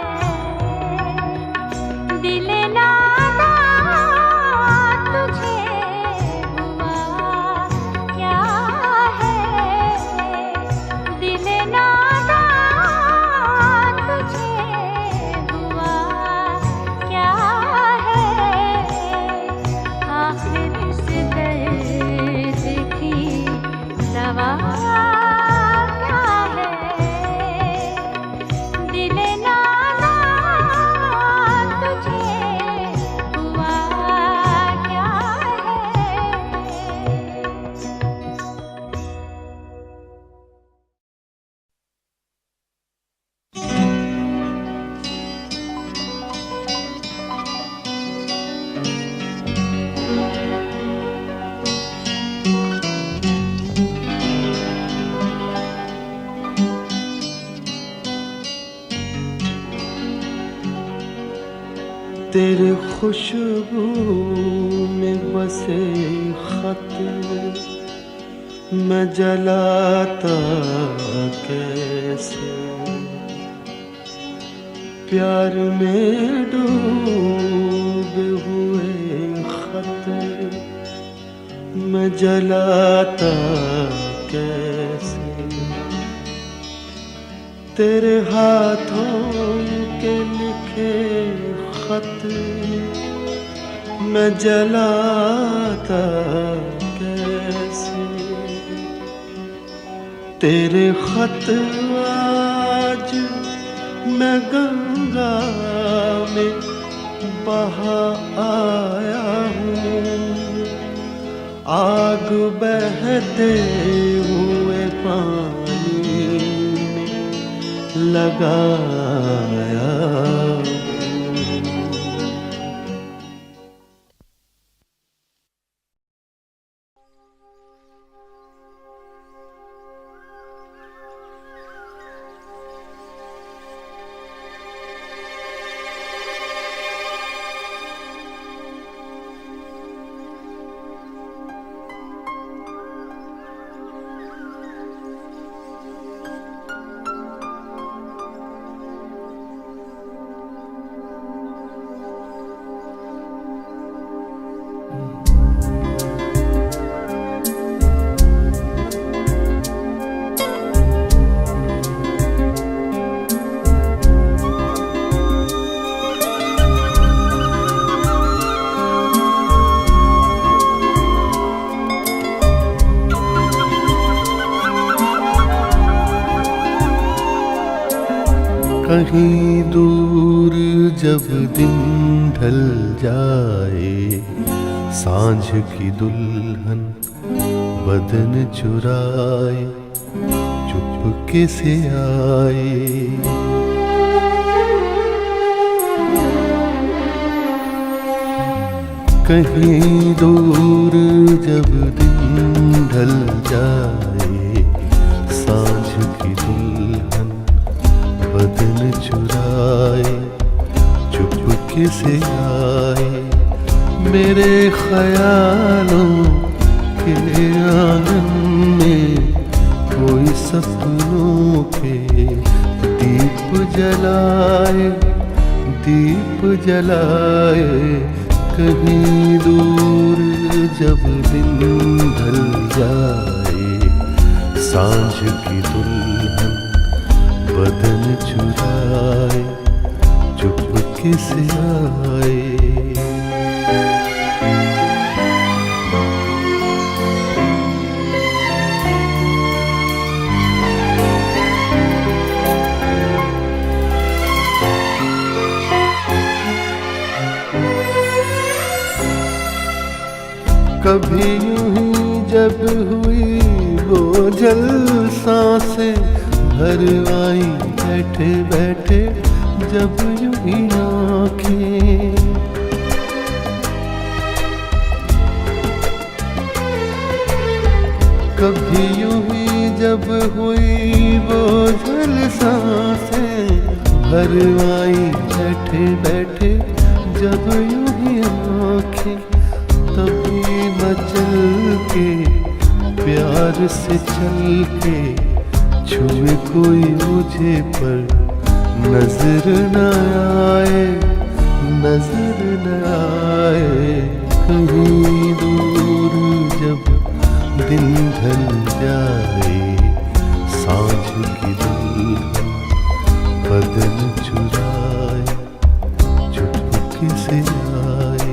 दिल नादा तुझे हुआ क्या है, दिल नादा तुझे हुआ क्या है। आखिर इस दर्द की दवा क्या है, दिल नादा तुझे हुआ क्या है। तेरे खुशबू में बसे खत मैं जलाता कैसे, प्यार में डूबे हुए खत मैं जलाता कैसे, तेरे हाथों के लिखे खत मैं जलाता कैसे, तेरे खत आज मैं गंगा में बहा आया हूँ, आग बहते हुए पानी में लगाया। कहीं दूर जब दिन ढल जाए, सांझ की दुल्हन बदन चुराए चुपके से आए। कहीं दूर जब दिन ढल जाए, सांझ की दुल्हन बदन चुराए चुपके से आए। मेरे ख्यालों के आंगन में कोई सपनों के दीप जलाए, दीप जलाए। कहीं दूर जब दिन ढल जाए, सांझ की दुल्हन बदन चुराए चुपके से आए। कभी यूं ही जब हुई वो जल सांसें भर आई बैठे बैठे जब यूं ही आँखें। कभी यूं ही जब हुई वो जल सांसें भर आई बैठे बैठे जब यूं ही आँखें। तभी मचल के प्यार से चल के छुए कोई मुझे पर नजर न आए, नजर न आए। कहीं दूर जब दिन ढल जाए, सांझ की दुल्हन बदन चुराए चुपके से आए।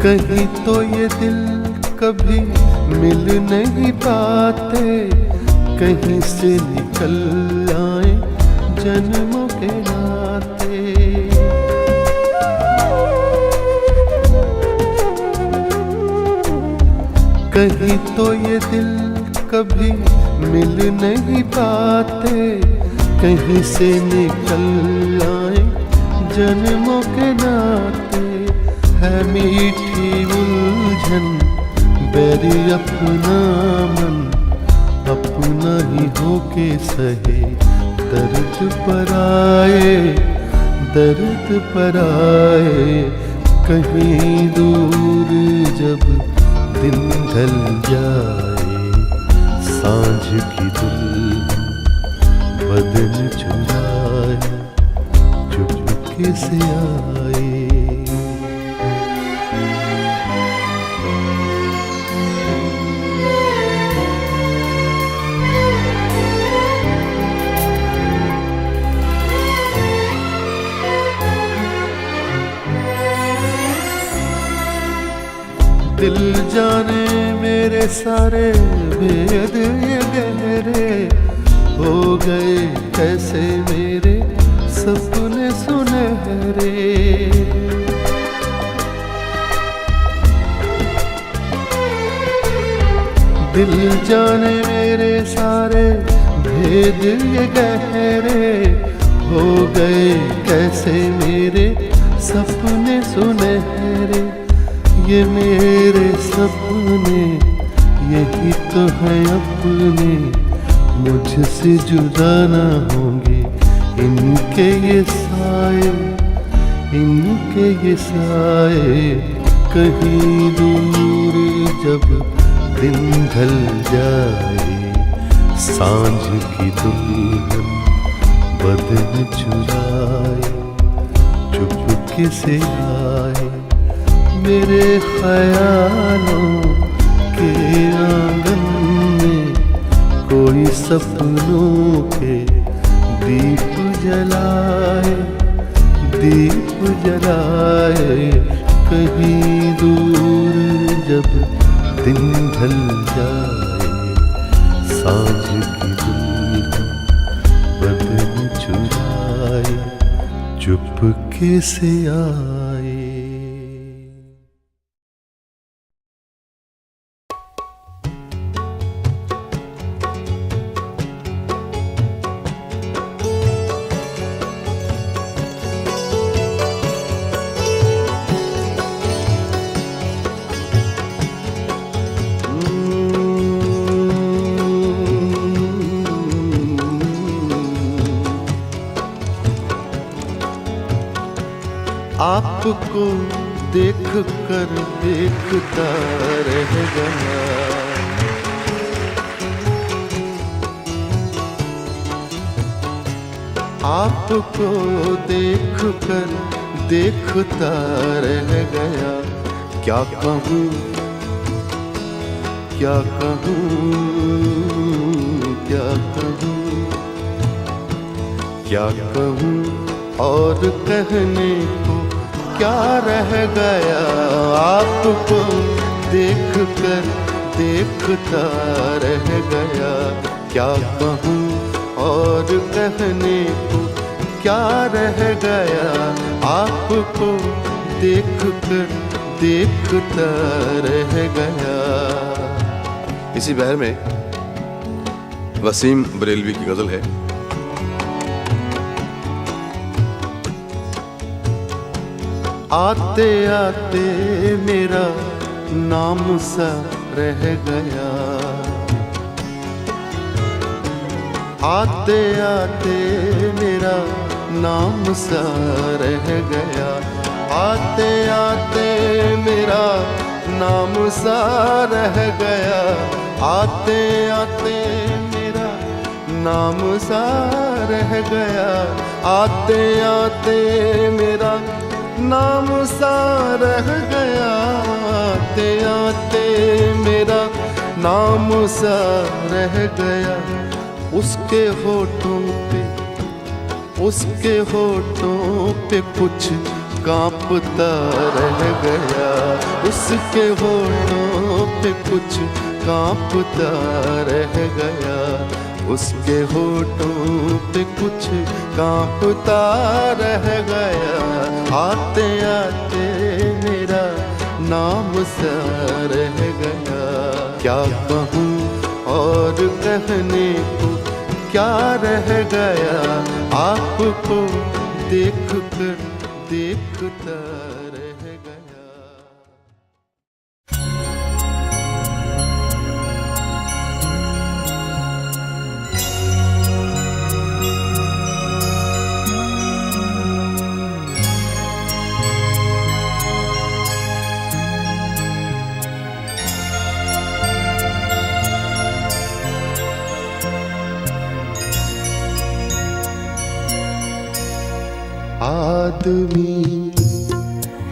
कहीं तो ये दिल कभी मिल नहीं पाते, कहीं से निकल आए जन्मों के नाते। कहीं तो ये दिल कभी मिल नहीं पाते, कहीं से निकल आए जन्मों के नाते। है मीठी उलझन बैरी अपना मन, अपना ही होके सहे दर्द पर आए, दर्द पर आए। कहीं दूर जब दिन ढल जाए, सांझ की दुल्हन बदन चुराए चुपके से आए। दिल जाने मेरे सारे भेद ये गहरे हो गए कैसे मेरे सपने सुनहरे। दिल जाने मेरे सारे भेद ये गहरे हो गए कैसे मेरे सपने सुनहरे। ये मेरे सपने यही तो है अपने, मुझसे जुदा ना होंगे इनके ये साए, इनके ये साए। कहीं दूर जब दिन ढल जाए, सांझ की दुल्हन बदन चुराए चुपके से आए मेरे ख्यालों के आंगन में। कोई सपनों के दीप जलाए, दीप जलाए। कहीं दूर जब दिन ढल जाए, सांझ की दुनिया बदन चुराए चुपके से आए। आपको देख कर देखता रह गया, आपको देख कर देखता रह गया। क्या कहूँ क्या कहूँ क्या कहूँ क्या कहूँ और कहने को क्या रह गया। आपको देख कर देखता रह गया। क्या कहूँ और कहने को क्या रह गया। आपको देख कर देखता रह गया। इसी बहर में वसीम बरेलवी की गजल है। आते आते मेरा नाम सा रह गया, आते आते मेरा नाम सा रह गया। आते आते मेरा नाम सा रह गया। आते आते मेरा नाम सा रह गया। आते आते मेरा नाम सा रह गया। आते आते मेरा नाम सा रह गया। उसके होठों पे उसके होठों पे कुछ कांपता रह गया। उसके होठों पे कुछ कांपता रह गया। उसके होठों पे कुछ कांपता रह गया। आते आते मेरा नाम सा रह गया। क्या कहूँ और कहने को क्या रह गया। आपको देख कर देखता रह गया।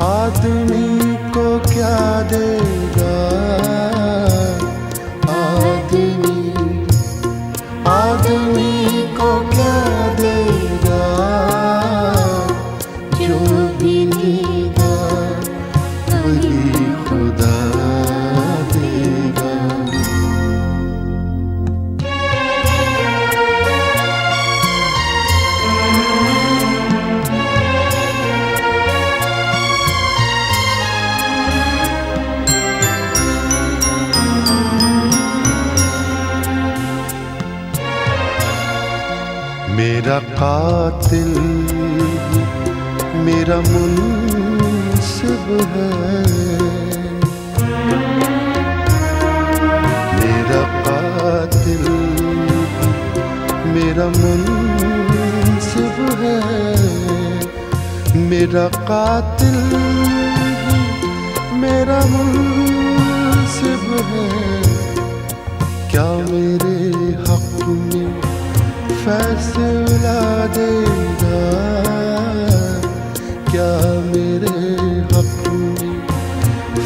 आदमी को क्या देगा। आदमी को क्या देगा। जो भी देगा वही खुदा देगा। मेरा कातिल मेरा मुनसिब है। मेरा कातिल मेरा मुनसिब है। मेरा कातिल मेरा मुनसिब है। क्या मेरे हक में फैसला देगा क्या मेरे हक में,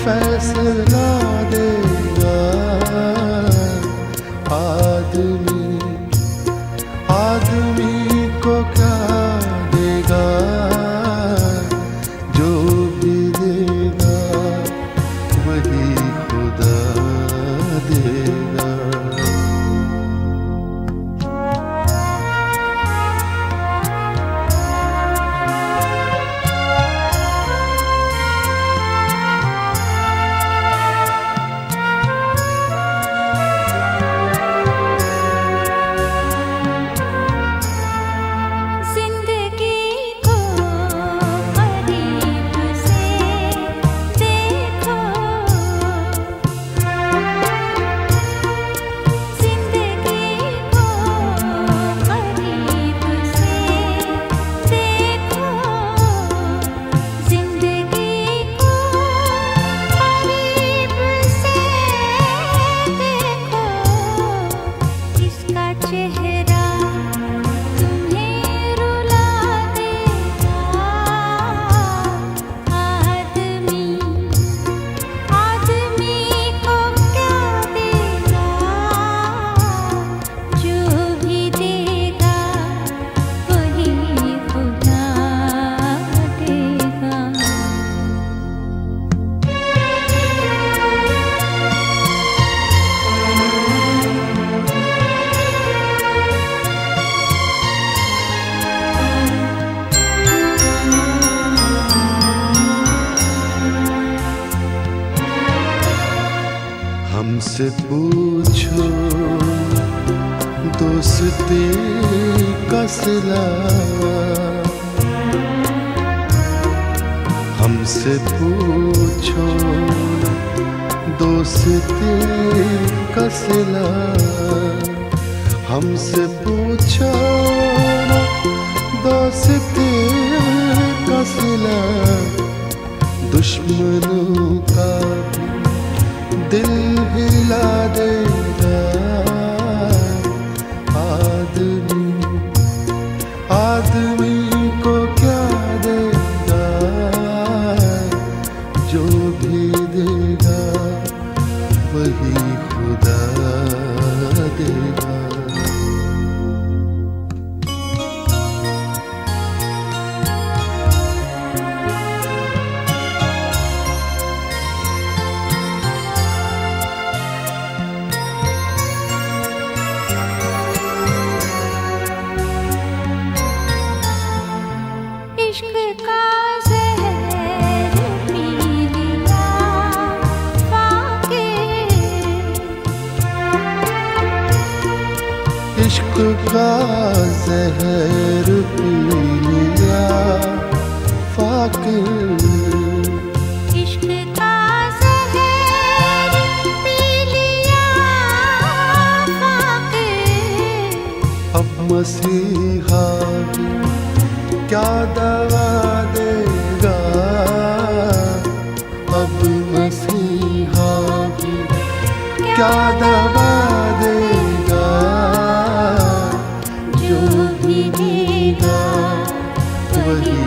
फैसला देगा आदमी, आदमी को क्या देगा, जो भी देगा वही खुदा देगा। हमसे पूछो दोस्ती का सिला, हमसे पूछो दोस्ती का सिला, हमसे पूछो दोस्ती का सिला, दुश्मनों का दिल हिला देगा आदमी, आदमी को क्या देगा, जो भी देगा वही खुदा देगा। इश्क का ज़हर पी लिया फाकिर, इश्क का ज़हर पी लिया फाकिर, अब मसीहा भी क्या दवा देगा, अब मसीहा भी क्या दवा देगा, जो भी देगा वही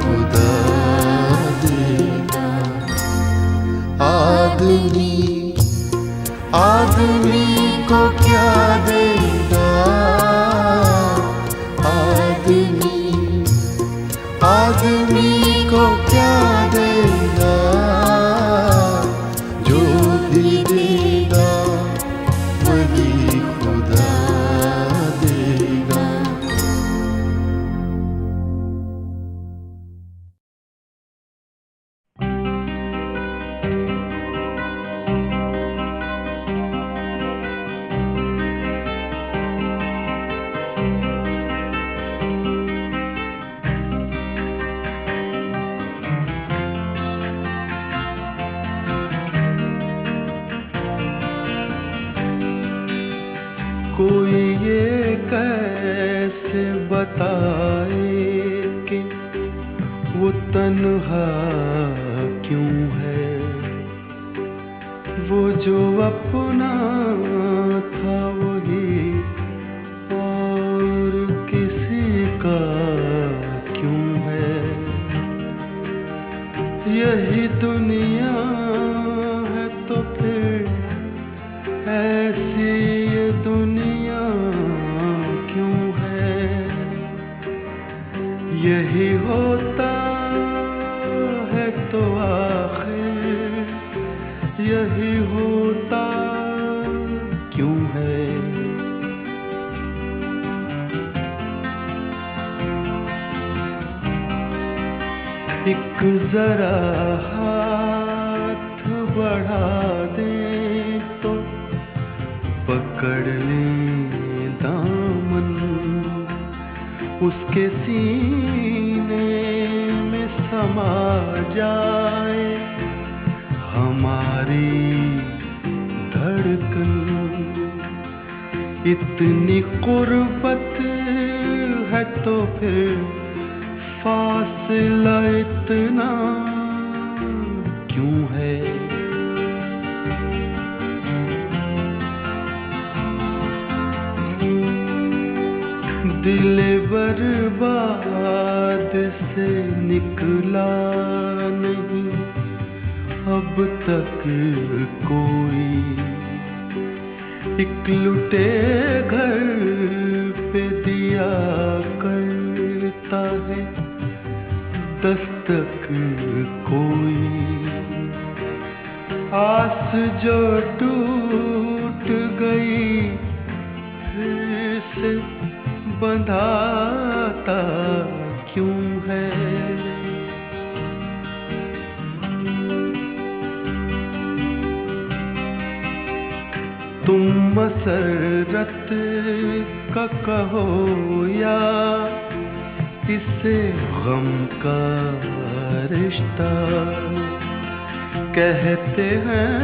खुदा देगा। आदमी, आदमी को क्या देगा, आदमी, आदमी को क्या देगा, जो भी देगा वही खुदा देगा। कोई ये कैसे बताए कि वो तन्हा क्यों है, वो जो अपना था वही और एक जरा हाथ बढ़ा दे तो पकड़ ले दामन, उसके सीने में समा जाए हमारी धड़कन। इतनी कुर्बत है तो फिर फासला इतना क्यों है? दिल बर्बाद से निकला नहीं अब तक कोई, एक लुटे घर पे दिया करता है दस्तक कोई। आस जो टूट गई फिर से बंधाता क्यों है? तुम मसरत का कहो या इसे गम का रिश्ता, कहते हैं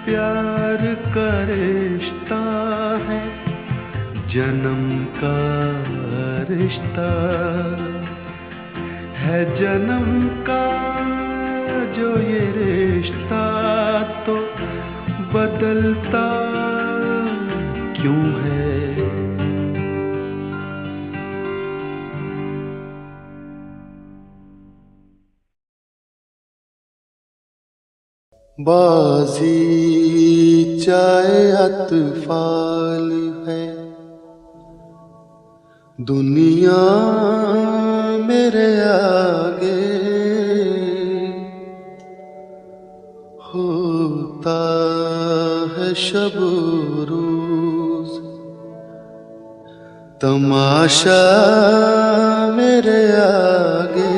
प्यार का रिश्ता है जन्म का रिश्ता, है जन्म का जो ये रिश्ता तो बदलता क्यों है? बाजी चाहे अतफाल है, दुनिया मेरे आगे होता है शब रोज, तमाशा मेरे आगे।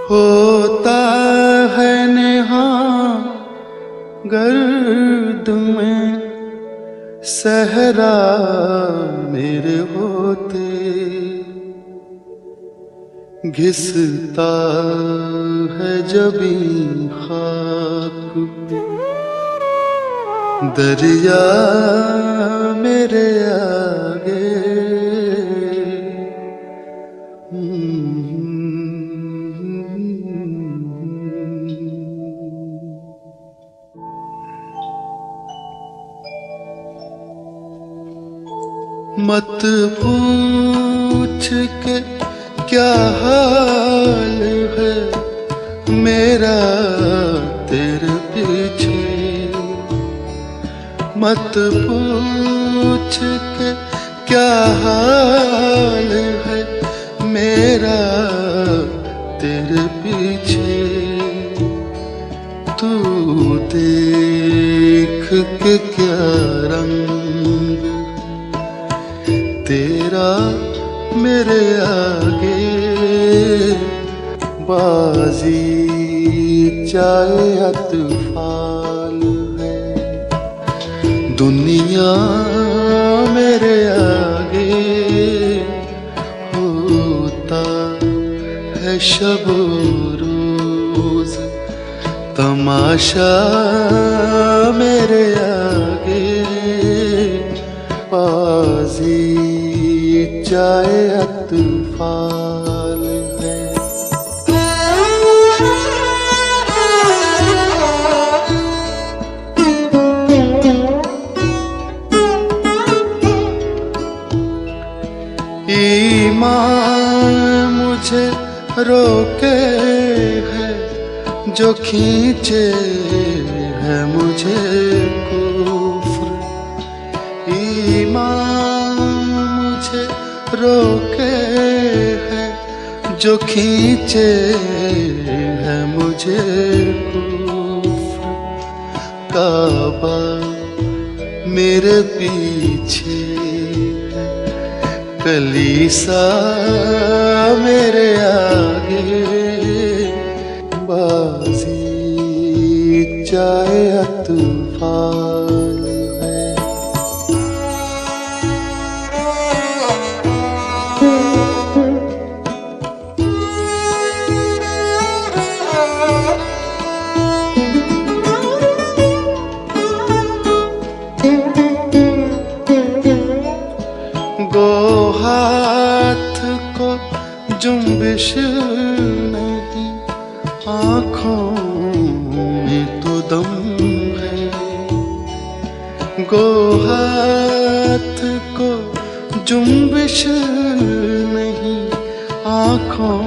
होता है नेहा गर्द में सहरा मेरे होते, घिसता है जबी खाक पे दरिया मेरे आगे। मत पूछ के क्या हाल है मेरा तेरे पीछे, मत पूछ के क्या हाल है मेरा तेरे पीछे। तू देख के क्या रंग तेरा मेरे आगे, बाजी चाहे अतफाल है, दुनिया मेरे आगे होता है शब रोज, तमाशा मेरे आगे। बाजी चाहे अतफाल है। ईमान मुझे रोके है जो खींचे है मुझे कुफ्र, ईमान मुझे रोके है जो खींचे है मुझे कुफ्र। काबा मेरे पीछे है, कलीसा मेरे आगे, बाजी चाहे तूफान है। गो हाथ को जुम्बिश नहीं, आँखों में तो दम है। गो हाथ को जुम्बिश नहीं, आँखों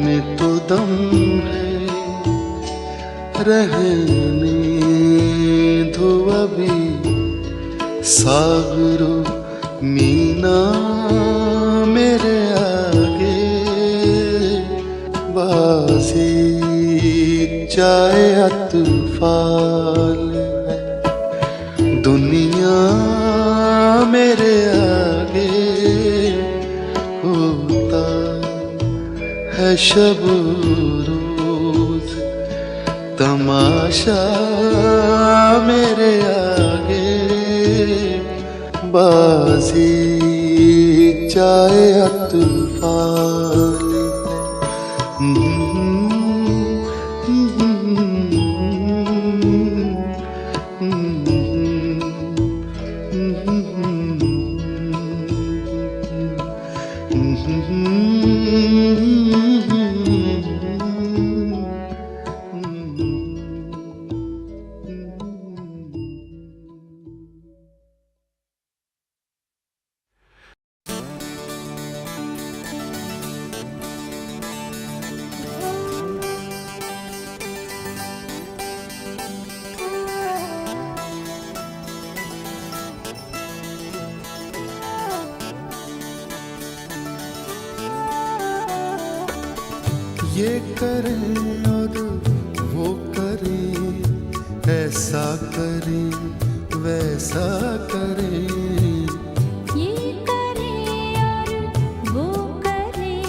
में तो दम है। रहने दो अभी सागरो मीना मेरे आगे, बाजी चाहे तूफान है। दुनिया मेरे आगे होता है शब रोज, तमाशा मेरे आगे, बाजी चाहे तूफान ये करें और वो करें, ऐसा करें वैसा करें। ये करें और वो करें,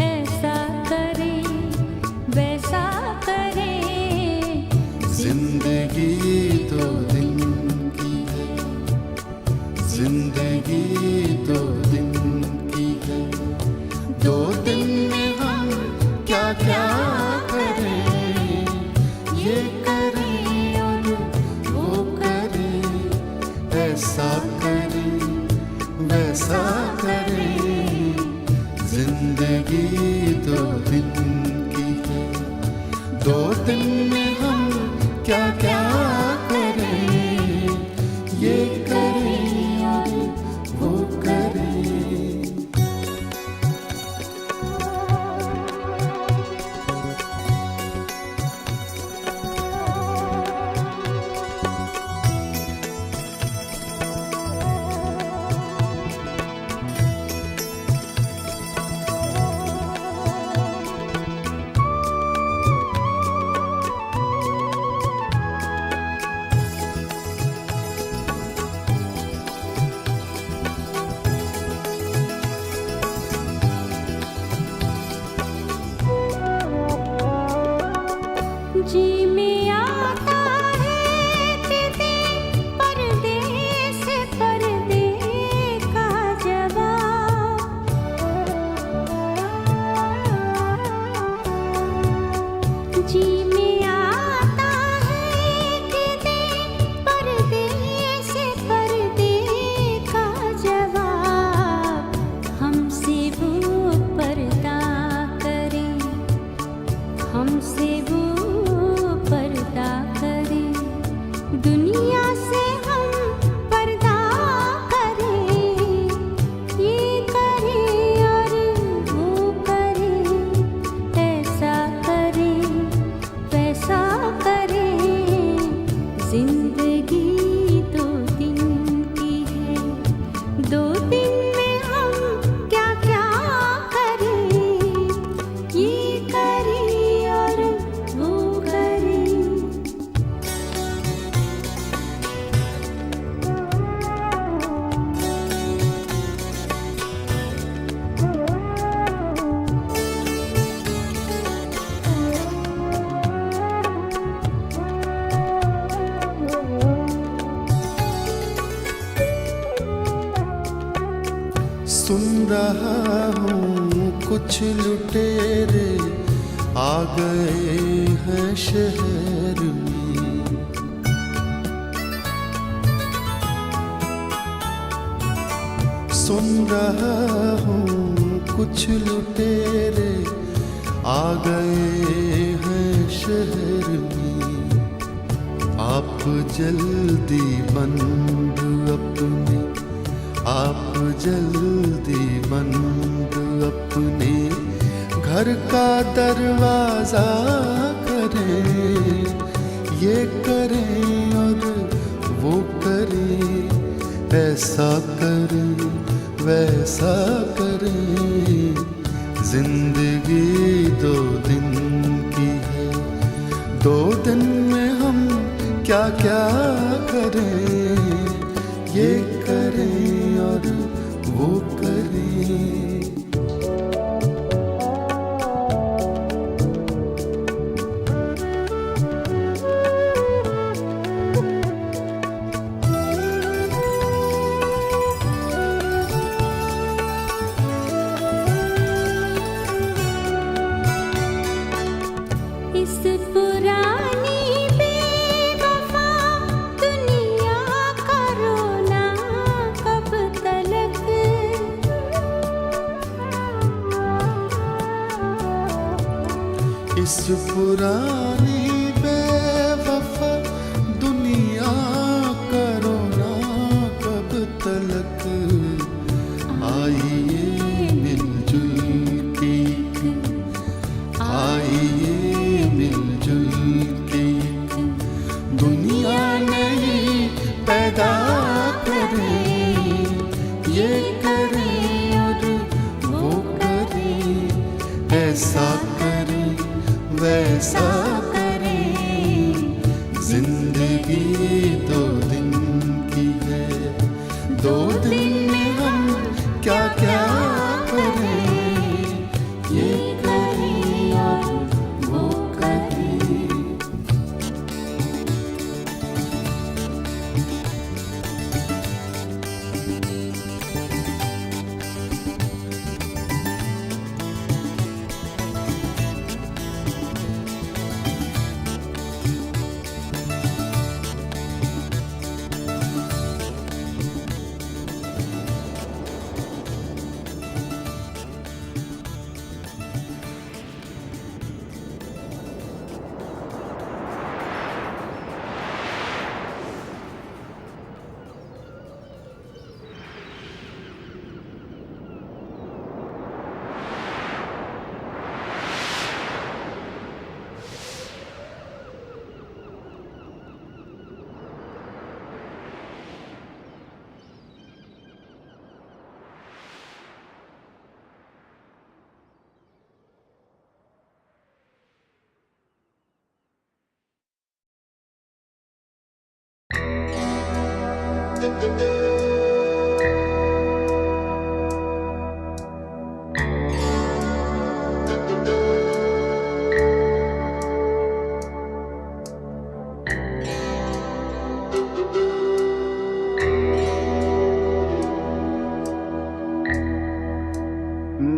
ऐसा करें वैसा करें। जिंदगी दो दिन की है, जिंदगी दो दिन की है। 2 दिन में हम क्या क्या करें। ये करें और वो करें, ऐसा करें वैसा करें। जिंदगी 2 दिन की है, 2 दिन में हम क्या क्या करें। ये करें और वो करें। रहा हूँ कुछ लुटेरे आ गए हैं शहर में। सुन रहा हूँ कुछ लुटेरे आ गए हैं शहर में। आप जल्दी बंद अपने, आप जल्दी बंद अपने घर का दरवाजा करें। ये करें और वो करें, ऐसा करें वैसा करें। जिंदगी 2 दिन की है, 2 दिन में हम क्या क्या करें। ये करें और वो करें। इस पुरानी बेवफा दुनिया का रोना कब तलक। इस पुरानी बेवफा दुनिया का रोना कब तलक। आइए मिलजुल के, आइए मिलजुल के दुनिया नई पैदा करें। ये करें और वो करें, ऐसा करें वैसा करें। जिंदगी 2 दिन की है, 2 दिन में हम क्या क्या करें। ये करें और वो करें।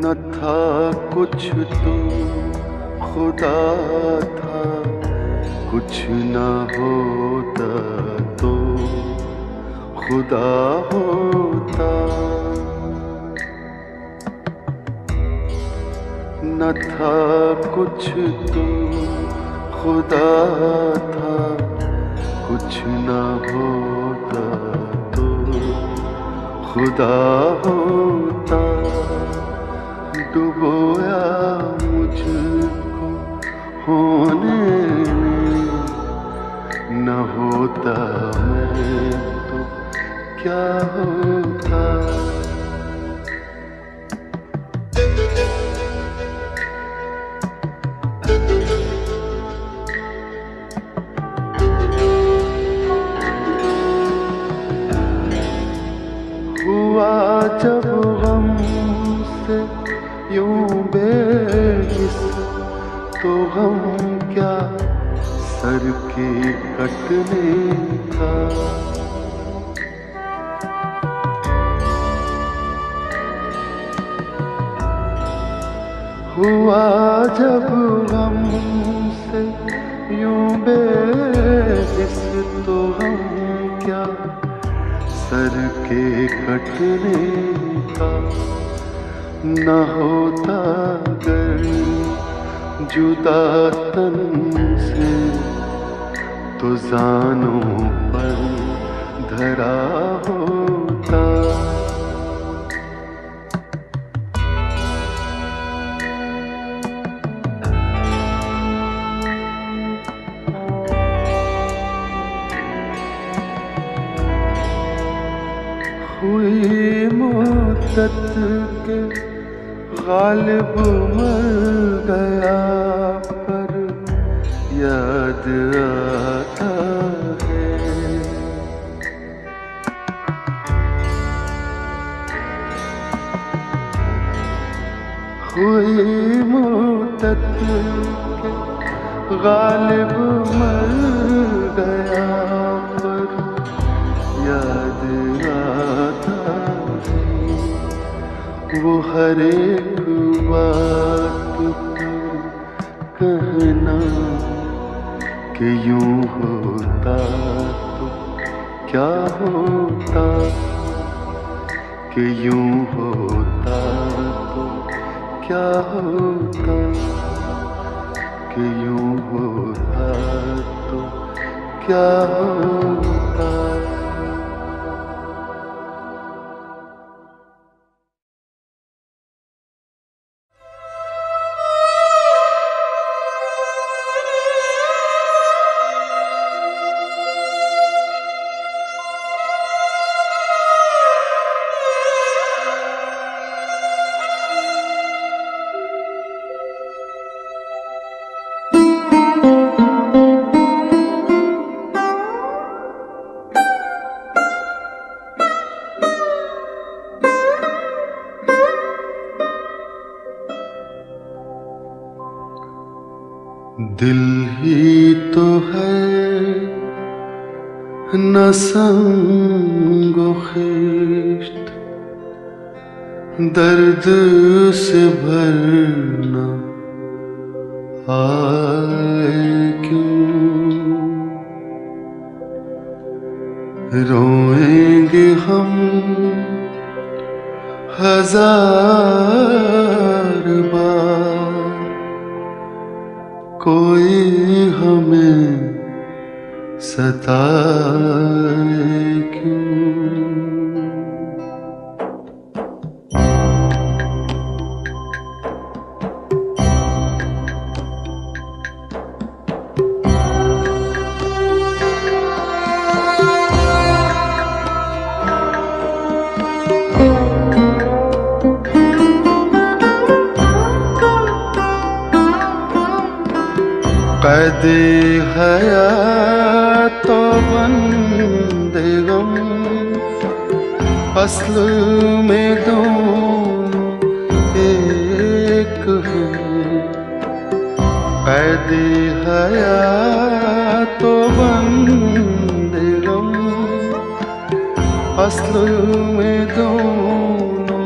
न था कुछ तो खुदा था, कुछ न होता तो खुदा होता। न था कुछ तो खुदा था, कुछ न होता तो खुदा होता। डुबोया मुझको होने में, न होता मैं तो क्या होता। हुआ जब गम से यूं बेइस, तो गम क्या सर के कटने का। हुआ जब हमसे यूं बेहिस तो हम क्या सर के कटने का न होता अगर जुदा तन से तो जानों पर धरा होता। हुई मुद्दत के गालिब मर गया पर याद आता है। हुई मुद्दत के गालिब मर गया पर याद आता है। वो हर एक बात पर कहना कि यूं होता तो क्या होता, कि यूं होता तो क्या होता, कि यूं होता तो क्या होता। दिल ही तो है न संगो खिश्त, दर्द से भरना आए क्यों। रोएंगे हम हजार बार, कोई हमें सताए क्यों। कैदे हयात तो बंदे गम, असल में दोनों एक हैं। कैदे हयात तो बंदे गम, असल में दोनों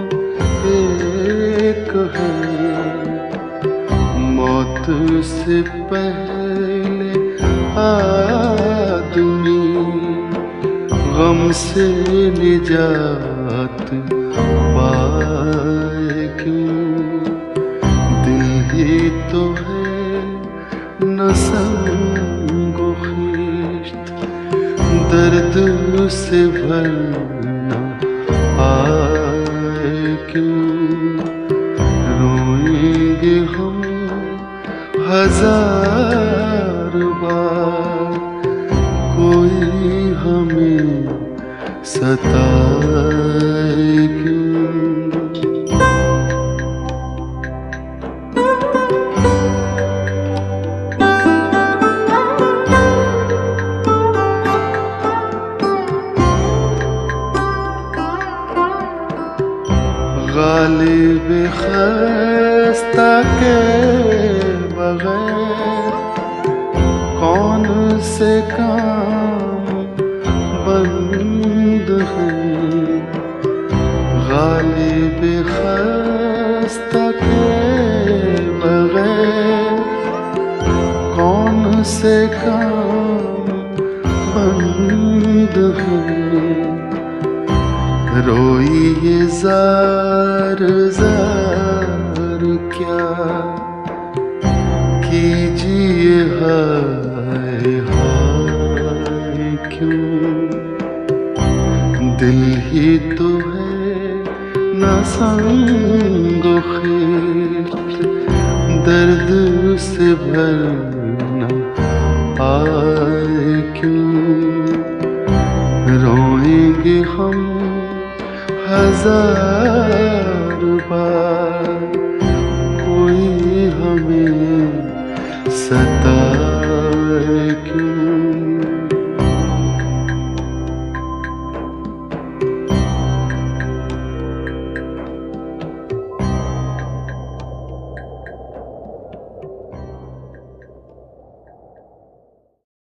एक हैं। मौत से पहले आदमी गम से निजात पाए क्यों। दिल ही तो है न संगो खिश्त, दर्द से भरना आए क्यों। रोएंगे हम हजार बार, कोई हमें सताए क्यों। गालिब खस्ता के बगैर कौन से काम बंद हैं। गालिब खस्ता के से काम बंद है, रोई ये जार जार क्या कीजिए, हाय हाय क्यों, दिल ही तो है ना संग खिल, दर्द से भरना आए क्यों, रोएंगे हम 1000 बार